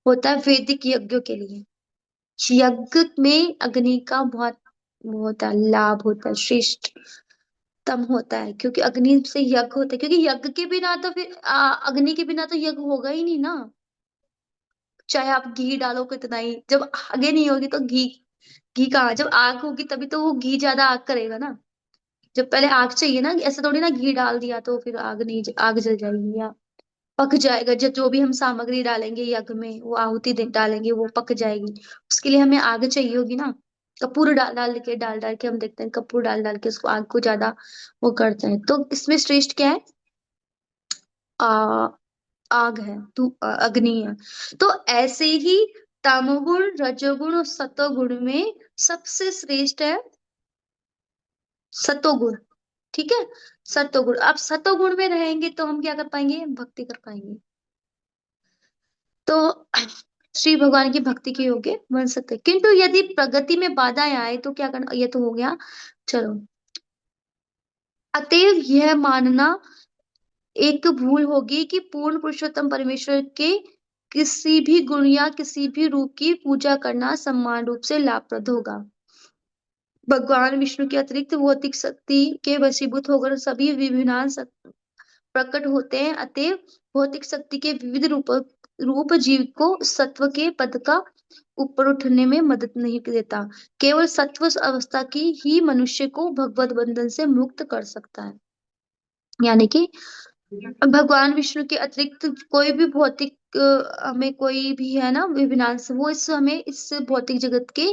होता है वैदिक यज्ञों के लिए। यज्ञ में अग्नि का बहुत वो होता है, लाभ होता है, श्रेष्ठतम होता है, क्योंकि अग्नि से यज्ञ होता है, क्योंकि यज्ञ के बिना तो फिर अग्नि के बिना तो यज्ञ होगा ही नहीं ना। चाहे आप घी डालो कितना ही, जब आगे नहीं होगी तो घी, घी कहाँ, जब आग होगी तभी तो वो घी ज्यादा आग करेगा ना। जब पहले आग चाहिए ना, ऐसे थोड़ी ना घी डाल दिया तो फिर आग नहीं, आग जल जाएगी या पक जाएगा। जो जो भी हम सामग्री डालेंगे यज्ञ में, वो आहुति डालेंगे, वो पक जाएगी, उसके लिए हमें आग चाहिए होगी ना। कपूर डाल डाल डाल के हम देखते हैं, कपूर डाल डाल के उसको आग को ज्यादा वो करते हैं। तो इसमें श्रेष्ठ क्या है, आ, आग है, तू अग्नि है। तो ऐसे ही तमोगुण रजोगुण और सतोगुण में सबसे श्रेष्ठ है सतोगुण। ठीक है, सतोगुण, अब सतोगुण में रहेंगे तो हम क्या कर पाएंगे, भक्ति कर पाएंगे, तो श्री भगवान की भक्ति के योग्य बन सकते हैं। किंतु यदि प्रगति में बाधाएं आए तो क्या करना, ये तो हो गया, चलो। अतएव यह मानना एक भूल होगी कि पूर्ण पुरुषोत्तम परमेश्वर के किसी भी गुण या किसी भी रूप की पूजा करना समान रूप से लाभप्रद होगा। भगवान विष्णु के अतिरिक्त भौतिक शक्ति के वशीभूत होकर सभी विभिन्न प्रकट होते हैं। अतएव भौतिक शक्ति के विविध रूप जीव को सत्व के पद का ऊपर उठने में मदद नहीं देता। केवल सत्व अवस्था की ही मनुष्य को भगवत बंधन से मुक्त कर सकता है। यानी कि भगवान विष्णु के अतिरिक्त कोई भी भौतिक हमें कोई भी है ना विनाश, वो इस हमें इस भौतिक जगत के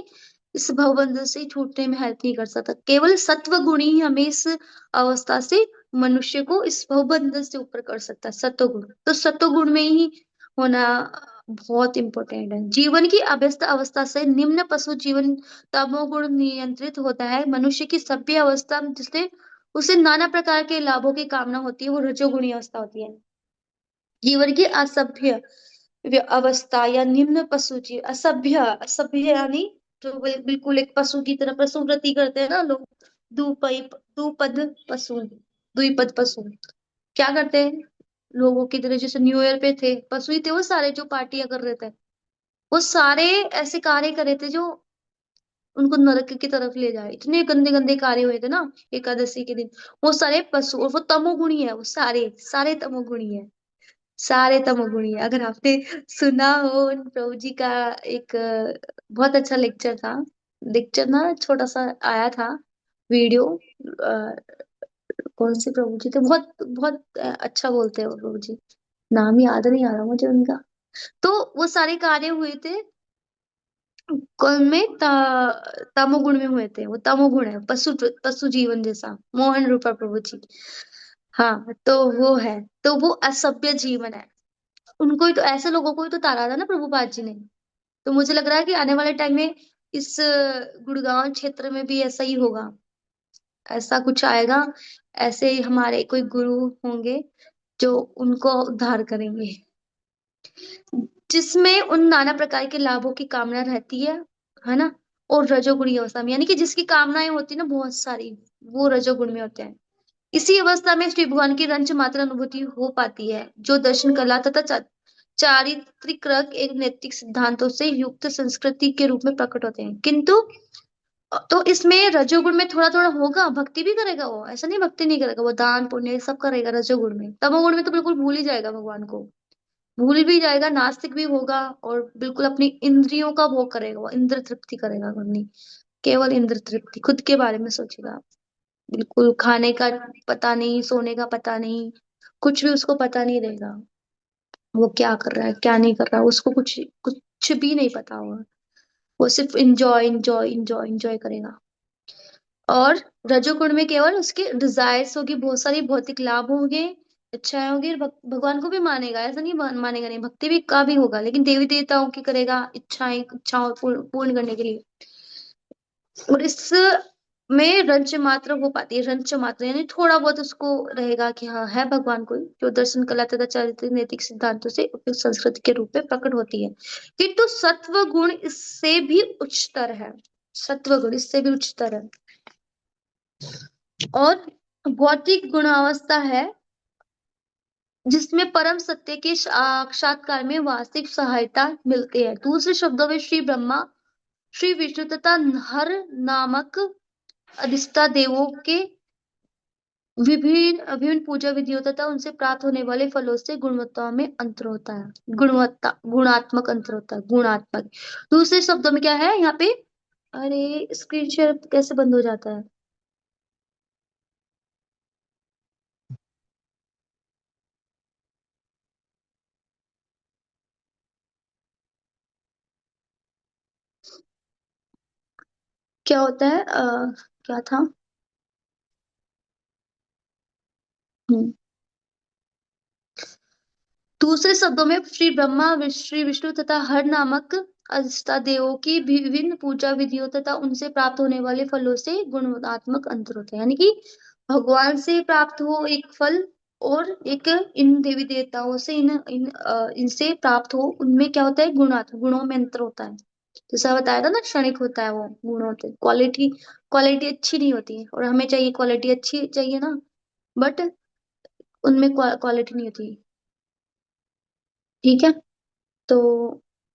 इस भवबंधन से छूटने में हेल्प नहीं कर सकता। केवल सत्व गुण ही हमें इस अवस्था से, मनुष्य को इस भवबंधन से ऊपर कर सकता है, सत्वगुण। तो सत्वगुण में ही होना बहुत इंपॉर्टेंट है। जीवन की अभ्यस्त अवस्था से निम्न पशु जीवन तमोगुण नियंत्रित होता है। मनुष्य की सभ्य अवस्था जिससे उसे नाना प्रकार के लाभों की कामना होती है, वो रजोगुणी अवस्था होती है। जीवन की असभ्य अवस्था या निम्न पशु जीव, असभ्य, असभ्य यानी जो बिल्कुल एक पशु की तरह पशुवृत्ति करते हैं ना लोग, दुपई दुपद पशु, द्विपद पशु, क्या करते हैं लोगों की तरह, जैसे न्यू ईयर पे थे पशु ही थे वो सारे, जो पार्टियां कर रहे थे, वो सारे ऐसे कार्य कर रहे थे जो उनको नरक की तरफ ले जाए। इतने गंदे गंदे कार्य हुए थे ना एकादशी के दिन। वो सारे पशु, और वो तमोगुणी है, वो सारे सारे तमोगुणी है, सारे तमोगुणी है। अगर आपने सुना हो उन प्रभु जी का एक बहुत अच्छा लेक्चर था, लेक्चर ना छोटा सा आया था वीडियो। कौन से प्रभु जी थे, बहुत बहुत अच्छा बोलते हैं वो प्रभु जी, नाम याद नहीं आ रहा मुझे उनका। तो वो सारे कार्य हुए थे कौन में, तमोगुण में हुए थे। वो तमोगुण है, पशु पशु जीवन जैसा मोहन रूपा प्रभु जी। हाँ तो वो है, तो वो असभ्य जीवन है। उनको ही तो, ऐसे लोगों को ही तो तारा था ना प्रभुपाद जी ने। तो मुझे लग रहा है कि आने वाले टाइम में इस गुड़गांव क्षेत्र में भी ऐसा ही होगा, ऐसा कुछ आएगा। ऐसे ही हमारे कोई गुरु होंगे जो उनको उद्धार करेंगे, जिसमें उन नाना प्रकार के लाभों की कामना रहती है ना। और रजोगुणी अवस्था में, यानी कि जिसकी कामनाएं होती है ना बहुत सारी, वो रजोगुण में होते हैं। इसी अवस्था में श्री भगवान की रंच मात्र अनुभूति हो पाती है, जो दर्शन कला तथा चारित्रिक एक नैतिक सिद्धांतों से युक्त संस्कृति के रूप में प्रकट होते हैं। किंतु तो इसमें रजोगुण में थोड़ा थोड़ा होगा, भक्ति भी करेगा वो, ऐसा नहीं भक्ति नहीं करेगा, वो दान पुण्य सब करेगा रजोगुण में। तमोगुण में तो बिल्कुल भूल ही जाएगा भगवान को, भूल भी जाएगा, नास्तिक भी होगा, और बिल्कुल अपनी इंद्रियों का भोग करेगा, वो इंद्र तृप्ति करेगा अपनी, केवल इंद्र तृप्ति, खुद के बारे में सोचेगा। बिल्कुल खाने का पता नहीं, सोने का पता नहीं, कुछ भी उसको पता नहीं रहेगा, वो क्या कर रहा है क्या नहीं कर रहा है, उसको कुछ कुछ भी नहीं पता होगा। वो सिर्फ इंजॉय इंजॉय इंजॉय इंजॉय करेगा। और रजोगुण में केवल उसके डिजायर्स होगी, बहुत सारी भौतिक लाभ होंगे, इच्छाएं होगी, भगवान को भी मानेगा, ऐसा नहीं मानेगा नहीं, भक्ति भी का भी होगा, लेकिन देवी देवताओं की करेगा, इच्छाओं पूर्ण करने के लिए। और इस में रंच मात्र हो पाती है, रंच मात्र यानी थोड़ा बहुत उसको रहेगा कि हाँ है भगवान कोई, जो दर्शन कला तथा चारित्रिक नैतिक सिद्धांतों से उपयुक्त संस्कृति के रूप में प्रकट होती है। किंतु सत्व गुण इससे भी उच्चतर है, सत्व गुण इससे भी उच्चतर है। और भौतिक गुणावस्था है जिसमें परम सत्य के साक्षात्कार में वास्तविक सहायता मिलती है। दूसरे शब्दों में श्री ब्रह्मा, श्री विष्णु तथा हर नामक अधिष्ठा देवों के विभिन्न विभिन्न पूजा विधियों तथा उनसे प्राप्त होने वाले फलों से गुणवत्ता में अंतर होता है, गुणवत्ता गुणात्मक अंतर होता है, गुणात्मक। दूसरे शब्दों में क्या है यहाँ पे, अरे स्क्रीन शेयर कैसे बंद हो जाता है, क्या होता है, क्या था। हम्म दूसरे शब्दों में श्री ब्रह्मा श्री विष्णु तथा हर नामक देवों की विभिन्न पूजा विधियों तथा उनसे प्राप्त होने वाले फलों से गुणात्मक अंतर होता है, यानी कि भगवान से प्राप्त हो एक फल, और एक इन देवी देवताओं से इनसे प्राप्त हो, उनमें क्या होता है, गुणात्मक गुणों में अंतर होता है। जैसा बताया था ना, क्षणिक होता है वो, गुण होते हैं, क्वालिटी क्वालिटी अच्छी नहीं होती है, और हमें चाहिए क्वालिटी अच्छी चाहिए ना, बट उनमें क्वालिटी नहीं होती। ठीक है, तो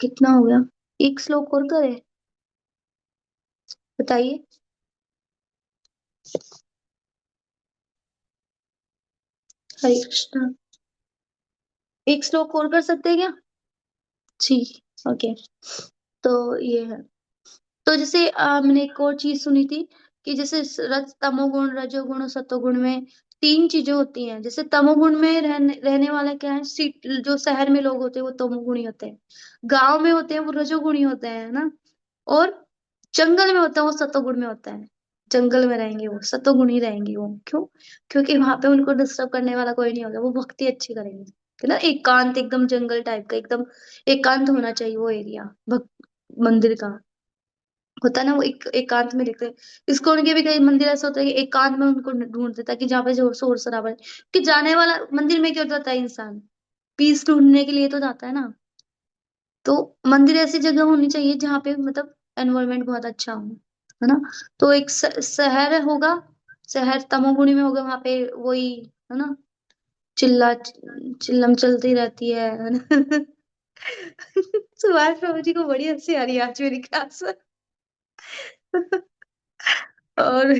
कितना हो गया, एक श्लोक और करे, बताइए। हरे कृष्णा, एक श्लोक और कर सकते हैं क्या? जी, ओके। तो ये है, तो जैसे मैंने एक और चीज सुनी थी कि जैसे तमोगुण रजोगुण और सतोगुण में तीन चीजें होती हैं। जैसे तमोगुण में रहने वाला क्या है, जो शहर में लोग होते हैं वो तमोगुणी होते हैं, गांव में होते हैं वो रजोगुणी होते हैं, है ना। और जंगल में होता है वो सतोगुण में होता है, जंगल में रहेंगे वो सतोगुणी रहेंगे वो, क्यों? क्योंकि वहां पे उनको डिस्टर्ब करने वाला कोई नहीं होगा, वो भक्ति अच्छी करेंगे, है ना। एकांत एकदम जंगल टाइप का, एकदम एकांत होना चाहिए वो एरिया, मंदिर का होता है ना, वो एकांत में देखते हैं। इस्कॉन के भी कई मंदिर ऐसे होते हैं कि एकांत में उनको ढूंढते ताकि जहाँ पे जोर शोर शराबा है। कि जाने वाला मंदिर में क्यों जाता है इंसान, पीस ढूंढने के लिए तो जाता है ना। तो मंदिर ऐसी जगह होनी चाहिए जहाँ पे मतलब एनवायरनमेंट बहुत अच्छा हो, है ना। तो एक शहर होगा, शहर तमोगुणी में होगा, वहां पे वही, है ना, चिल्लम चलती रहती है ना। सुभाष प्रभु जी को बड़ी हंसी आ रही है आज मेरी क्लास में। और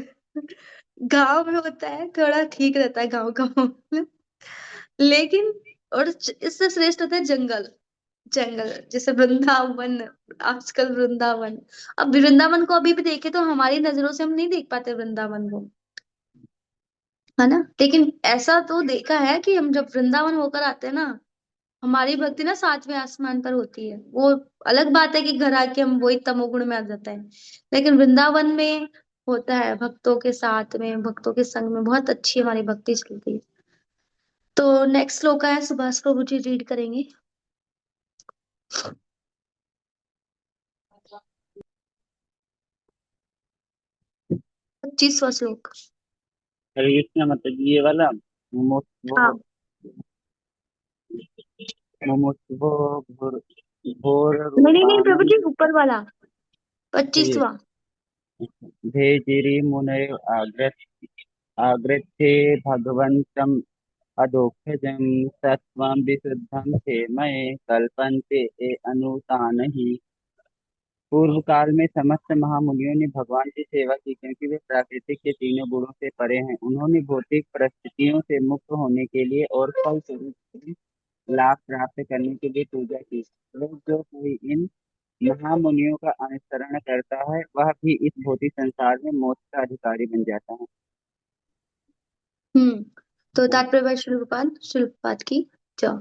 गांव में होता है थोड़ा ठीक रहता है, गांव गांव में। लेकिन और इससे श्रेष्ठ होता है जंगल। जंगल जैसे वृंदावन, आजकल वृंदावन, अब वृंदावन को अभी भी देखे तो हमारी नजरों से हम नहीं देख पाते वृंदावन को, है ना। लेकिन ऐसा तो देखा है कि हम जब वृंदावन होकर आते हैं ना, हमारी भक्ति ना सातवें आसमान पर होती है। वो अलग बात है कि घर आके हम वही तमोगुण में आ जाता है, लेकिन वृंदावन में होता है भक्तों के साथ में, भक्तों के संग में बहुत अच्छी हमारी भक्ति चलती है। तो नेक्स्ट श्लोक है, सुभाष प्रभु जी रीड करेंगे। 25वां श्लोक। हरे कृष्ण माता जी, ये वाला मुमुक्षुभो हाँ मुमुक्षुभो घोर नहीं नहीं प्रभु रूपाणम जी, ऊपर वाला 25वां। भेजिरी मुनयो आग्रथे भगवन्तम् अधोक्षजं सत्वं विशुद्धं क्षेमये कल्पन्ते ये अनुतानहि। पूर्व काल में समस्त महामुनियों ने भगवान की सेवा की, क्योंकि वे प्राकृतिक के तीनों गुणों से परे हैं। उन्होंने भौतिक परिस्थितियों से मुक्त होने के लिए और फल स्वरूप लाभ प्राप्त करने के लिए पूजा की। लोग जो कोई इन महामुनियों का अनुसरण करता है, वह भी इस भौतिक संसार में मोक्ष का अधिकारी बन जाता है। तो तात्पर्य शिल्पपाद की जाओ।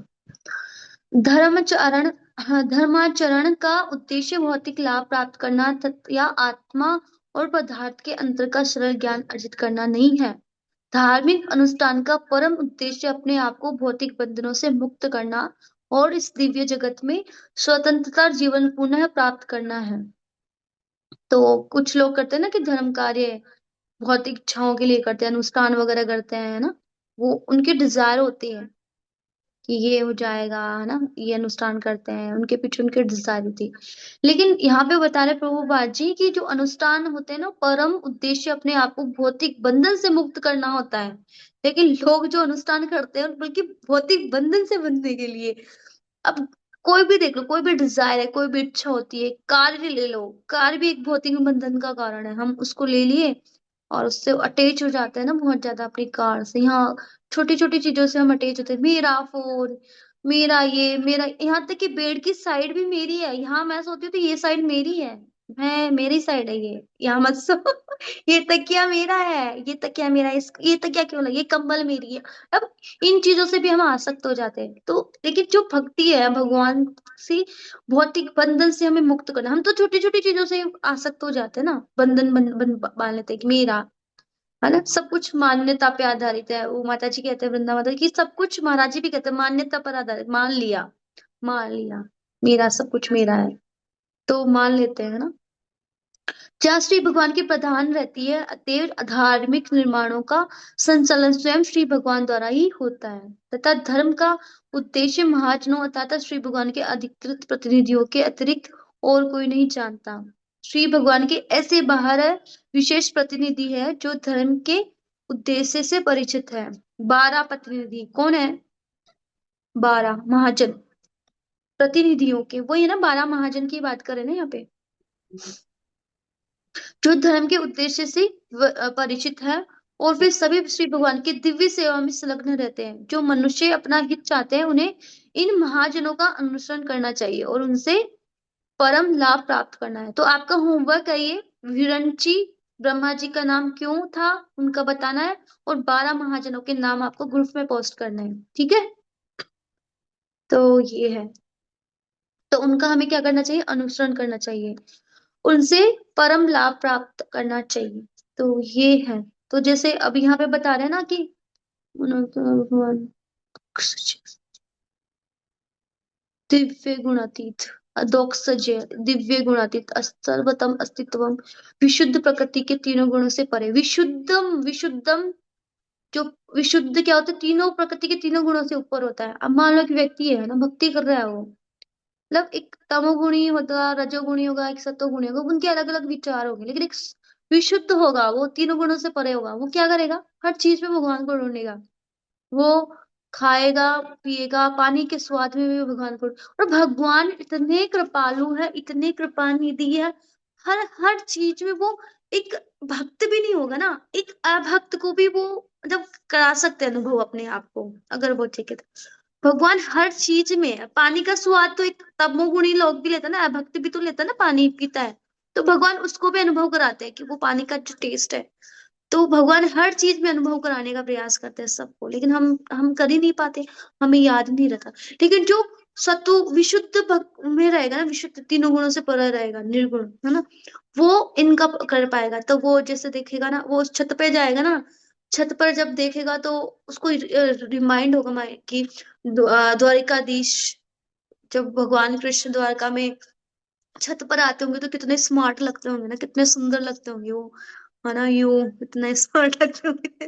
धर्मचरण, हाँ, धर्माचरण का उद्देश्य भौतिक लाभ प्राप्त करना या आत्मा और पदार्थ के अंतर का सरल ज्ञान अर्जित करना नहीं है। धार्मिक अनुष्ठान का परम उद्देश्य अपने आप को भौतिक बंधनों से मुक्त करना और इस दिव्य जगत में स्वतंत्रता जीवन पुनः प्राप्त करना है। तो कुछ लोग करते हैं ना कि धर्म कार्य भौतिक इच्छाओं के लिए करते हैं, अनुष्ठान वगैरह करते हैं, है ना। वो उनकी डिजायर होती है कि ये हो जाएगा, है ना, ये अनुष्ठान करते हैं, उनके पीछे उनकी डिजायर होती है। लेकिन यहाँ पे बता रहे प्रभुपाद जी की जो अनुष्ठान होते हैं ना, परम उद्देश्य अपने आप को भौतिक बंधन से मुक्त करना होता है। लेकिन लोग जो अनुष्ठान करते हैं बल्कि भौतिक बंधन से बंधने के लिए। अब कोई भी देख लो, कोई भी डिजायर है, कोई भी इच्छा होती है, कार भी ले लो, कार भी एक भौतिक बंधन का कारण है। हम उसको ले लिए और उससे अटैच हो जाते हैं ना बहुत ज्यादा अपनी कार से। यहाँ छोटी छोटी चीजों से हम अटैच होते हैं, मेरा फोन, मेरा ये, मेरा, यहाँ तक कि बेड की साइड भी मेरी है। यहाँ मैं सोती हूँ तो ये साइड मेरी है, मैं, मेरी साइड है ये, यहाँ मत सो। ये तकिया मेरा है, ये तकिया मेरा है, ये तकिया क्यों लगा, ये कंबल मेरी है। अब इन चीजों से भी हम आसक्त हो जाते हैं। तो लेकिन जो भक्ति है भगवान से, भौतिक बंधन से हमें मुक्त करना, हम तो छोटी छोटी चीजों से आसक्त हो जाते हैं ना, बंधन बांध लेते हैं कि मेरा, है ना। सब कुछ मान्यता पे आधारित है। वो माता जी कहते हैं, वृंदा माता की सब कुछ, महाराज जी भी कहते हैं मान्यता पर आधारित, मान लिया, मान लिया, मेरा सब कुछ मेरा है, तो मान लेते हैं ना। जहाँ श्री भगवान की प्रधान रहती है, अतएव धार्मिक निर्माणों का संचालन स्वयं श्री भगवान द्वारा ही होता है, तथा धर्म का उद्देश्य महाजनों अर्थात श्री भगवान के अधिकृत प्रतिनिधियों के अतिरिक्त और कोई नहीं जानता। श्री भगवान के ऐसे बाहर विशेष प्रतिनिधि है जो धर्म के उद्देश्य से परिचित है। 12 प्रतिनिधि कौन है? 12 महाजन प्रतिनिधियों के, वही है ना, 12 महाजन की बात करें ना यहाँ पे, जो धर्म के उद्देश्य से परिचित है और फिर सभी श्री भगवान की दिव्य सेवा में संलग्न रहते हैं। जो मनुष्य अपना हित चाहते हैं, उन्हें इन महाजनों का अनुसरण करना चाहिए और उनसे परम लाभ प्राप्त करना है। तो आपका होमवर्क है ये, विरंची ब्रह्मा जी का नाम क्यों था उनका बताना है, और 12 महाजनों के नाम आपको ग्रुप में पोस्ट करने हैं, ठीक है। तो ये है, तो उनका हमें क्या करना चाहिए? अनुसरण करना चाहिए, उनसे परम लाभ प्राप्त करना चाहिए। तो ये है। तो जैसे अब यहाँ पे बता रहे हैं ना कि दिव्य गुणातीत, अदोक्षज, दिव्य गुणातीत, सर्वतम अस्तित्वम, विशुद्ध प्रकृति के तीनों गुणों से परे, विशुद्धम, विशुद्धम, जो विशुद्ध क्या होता है? तीनों प्रकृति के तीनों गुणों से ऊपर होता है। अब मान लो कि व्यक्ति है ना, भक्ति कर रहा है वो, मतलब एक तमोगुणी होगा, रजोगुणी होगा, एक सत्वगुणी होगा, उनके अलग अलग विचार होंगे, लेकिन एक विशुद्ध होगा, वो तीनों गुणों से परे होगा। वो क्या करेगा? हर चीज में भगवान को ढूंढेगा। वो खाएगा, पिएगा, पानी के स्वाद में भी भगवान को, और भगवान इतने कृपालु है, इतने कृपा निधि है, हर हर चीज में वो एक भक्त भी नहीं होगा ना, एक अभक्त को भी वो मतलब करा सकते हैं अनुभव अपने आप को, अगर वो ठीक है तो। भगवान हर चीज में है। पानी का स्वाद तो एक तमोगुणी लोग भी लेता है ना, अभक्त भी तो लेता है ना, पानी पीता है, तो भगवान उसको भी अनुभव कराते हैं कि वो पानी का जो टेस्ट है। तो भगवान हर चीज में अनुभव कराने का प्रयास करते हैं सबको, लेकिन हम कर ही नहीं पाते, हमें याद नहीं रहता। लेकिन जो सत्व विशुद्ध भक्त में रहेगा ना, विशुद्ध तीनों गुणों से परे रहेगा, निर्गुण है ना, वो इनका कर पाएगा। तो वो जैसे देखेगा ना, वो उस छत पे जाएगा ना, छत पर जब देखेगा तो उसको रिमाइंड होगा कि द्वारिकाधीश, जब भगवान कृष्ण द्वारका में छत पर आते होंगे तो कितने स्मार्ट लगते होंगे ना, कितने सुंदर लगते होंगे वो, है ना, यू कितने स्मार्ट लगते होंगे,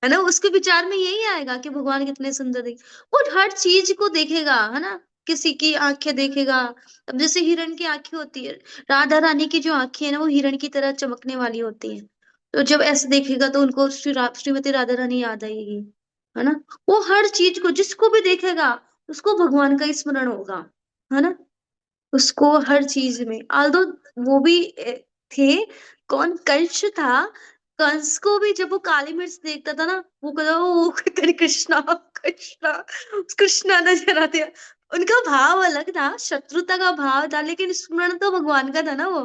है ना। उसके विचार में यही आएगा कि भगवान कितने सुंदर दिख, वो हर चीज को देखेगा, है ना। किसी की आंखें देखेगा, अब जैसे हिरण की आंखें होती है, राधा रानी की जो आंखें है ना, वो हिरण की तरह चमकने वाली होती है। तो जब ऐसे देखेगा तो उनको श्रीमती राधा रानी याद आएगी, है ना। वो हर चीज को, जिसको भी देखेगा उसको भगवान का स्मरण होगा, है ना। उसको हर चीज में, आल्दो वो भी थे, कौन, कंस था। कंस को भी जब वो काली मिर्च देखता था ना, वो कहता ओ तेरी कृष्णा, कृष्णा, कृष्णा नजर आते हैं। उनका भाव अलग था, शत्रुता का भाव था, लेकिन स्मरण तो भगवान का था ना। वो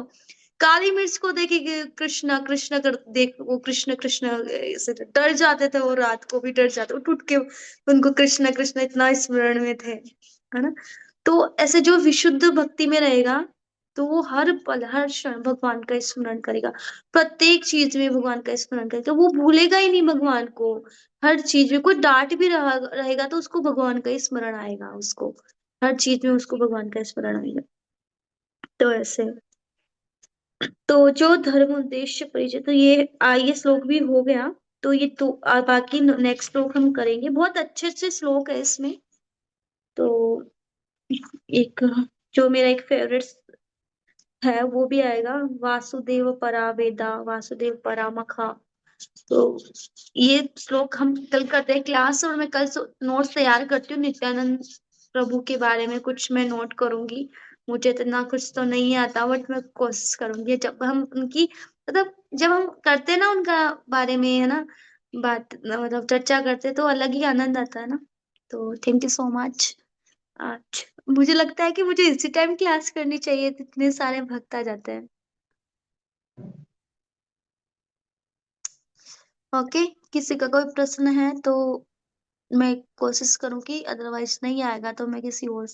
काली मिर्च को देखे कि कृष्णा कृष्णा कर देख, वो कृष्ण कृष्ण ऐसे डर जाते थे, वो रात को भी डर जाते, उठ उठ के उनको कृष्ण कृष्ण इतना स्मरण में थे, है ना। तो ऐसे जो विशुद्ध भक्ति में रहेगा, तो वो हर पल हर क्षण भगवान का स्मरण करेगा, प्रत्येक चीज में भगवान का स्मरण करेगा, वो भूलेगा ही नहीं भगवान को। हर चीज में कोई डांट भी रहेगा तो उसको भगवान का ही स्मरण आएगा, उसको हर चीज में उसको भगवान का स्मरण आएगा। तो ऐसे, तो जो धर्म उद्देश्य परिचय, तो ये श्लोक भी हो गया। तो ये तो बाकी नेक्स्ट श्लोक हम करेंगे, बहुत अच्छे अच्छे श्लोक है इसमें। तो एक जो मेरा एक फेवरेट है वो भी आएगा, वासुदेव परा वेदा वासुदेव परामखा। तो ये श्लोक हम कल करते हैं क्लास, और मैं कल नोट्स तैयार करती हूँ नित्यानंद प्रभु के बारे में, कुछ मैं नोट करूंगी। मुझे इतना कुछ तो नहीं आता, बट मैं कोशिश करूंगी, जब हम उनकी मतलब जब हम करते हैं ना उनका बारे में, है ना, बात मतलब चर्चा करते हैं, तो अलग ही आनंद आता है ना। तो थैंक यू सो मच। आज मुझे लगता है कि मुझे इसी टाइम क्लास करनी चाहिए, इतने सारे भक्त आ जाते हैं। ओके, किसी का कोई प्रश्न है तो मैं कोशिश करूंगी, अदरवाइज नहीं आएगा तो मैं किसी और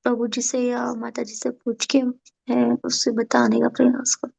प्रभु जी से या माता जी से पूछ के है उससे बताने का प्रयास करूँ।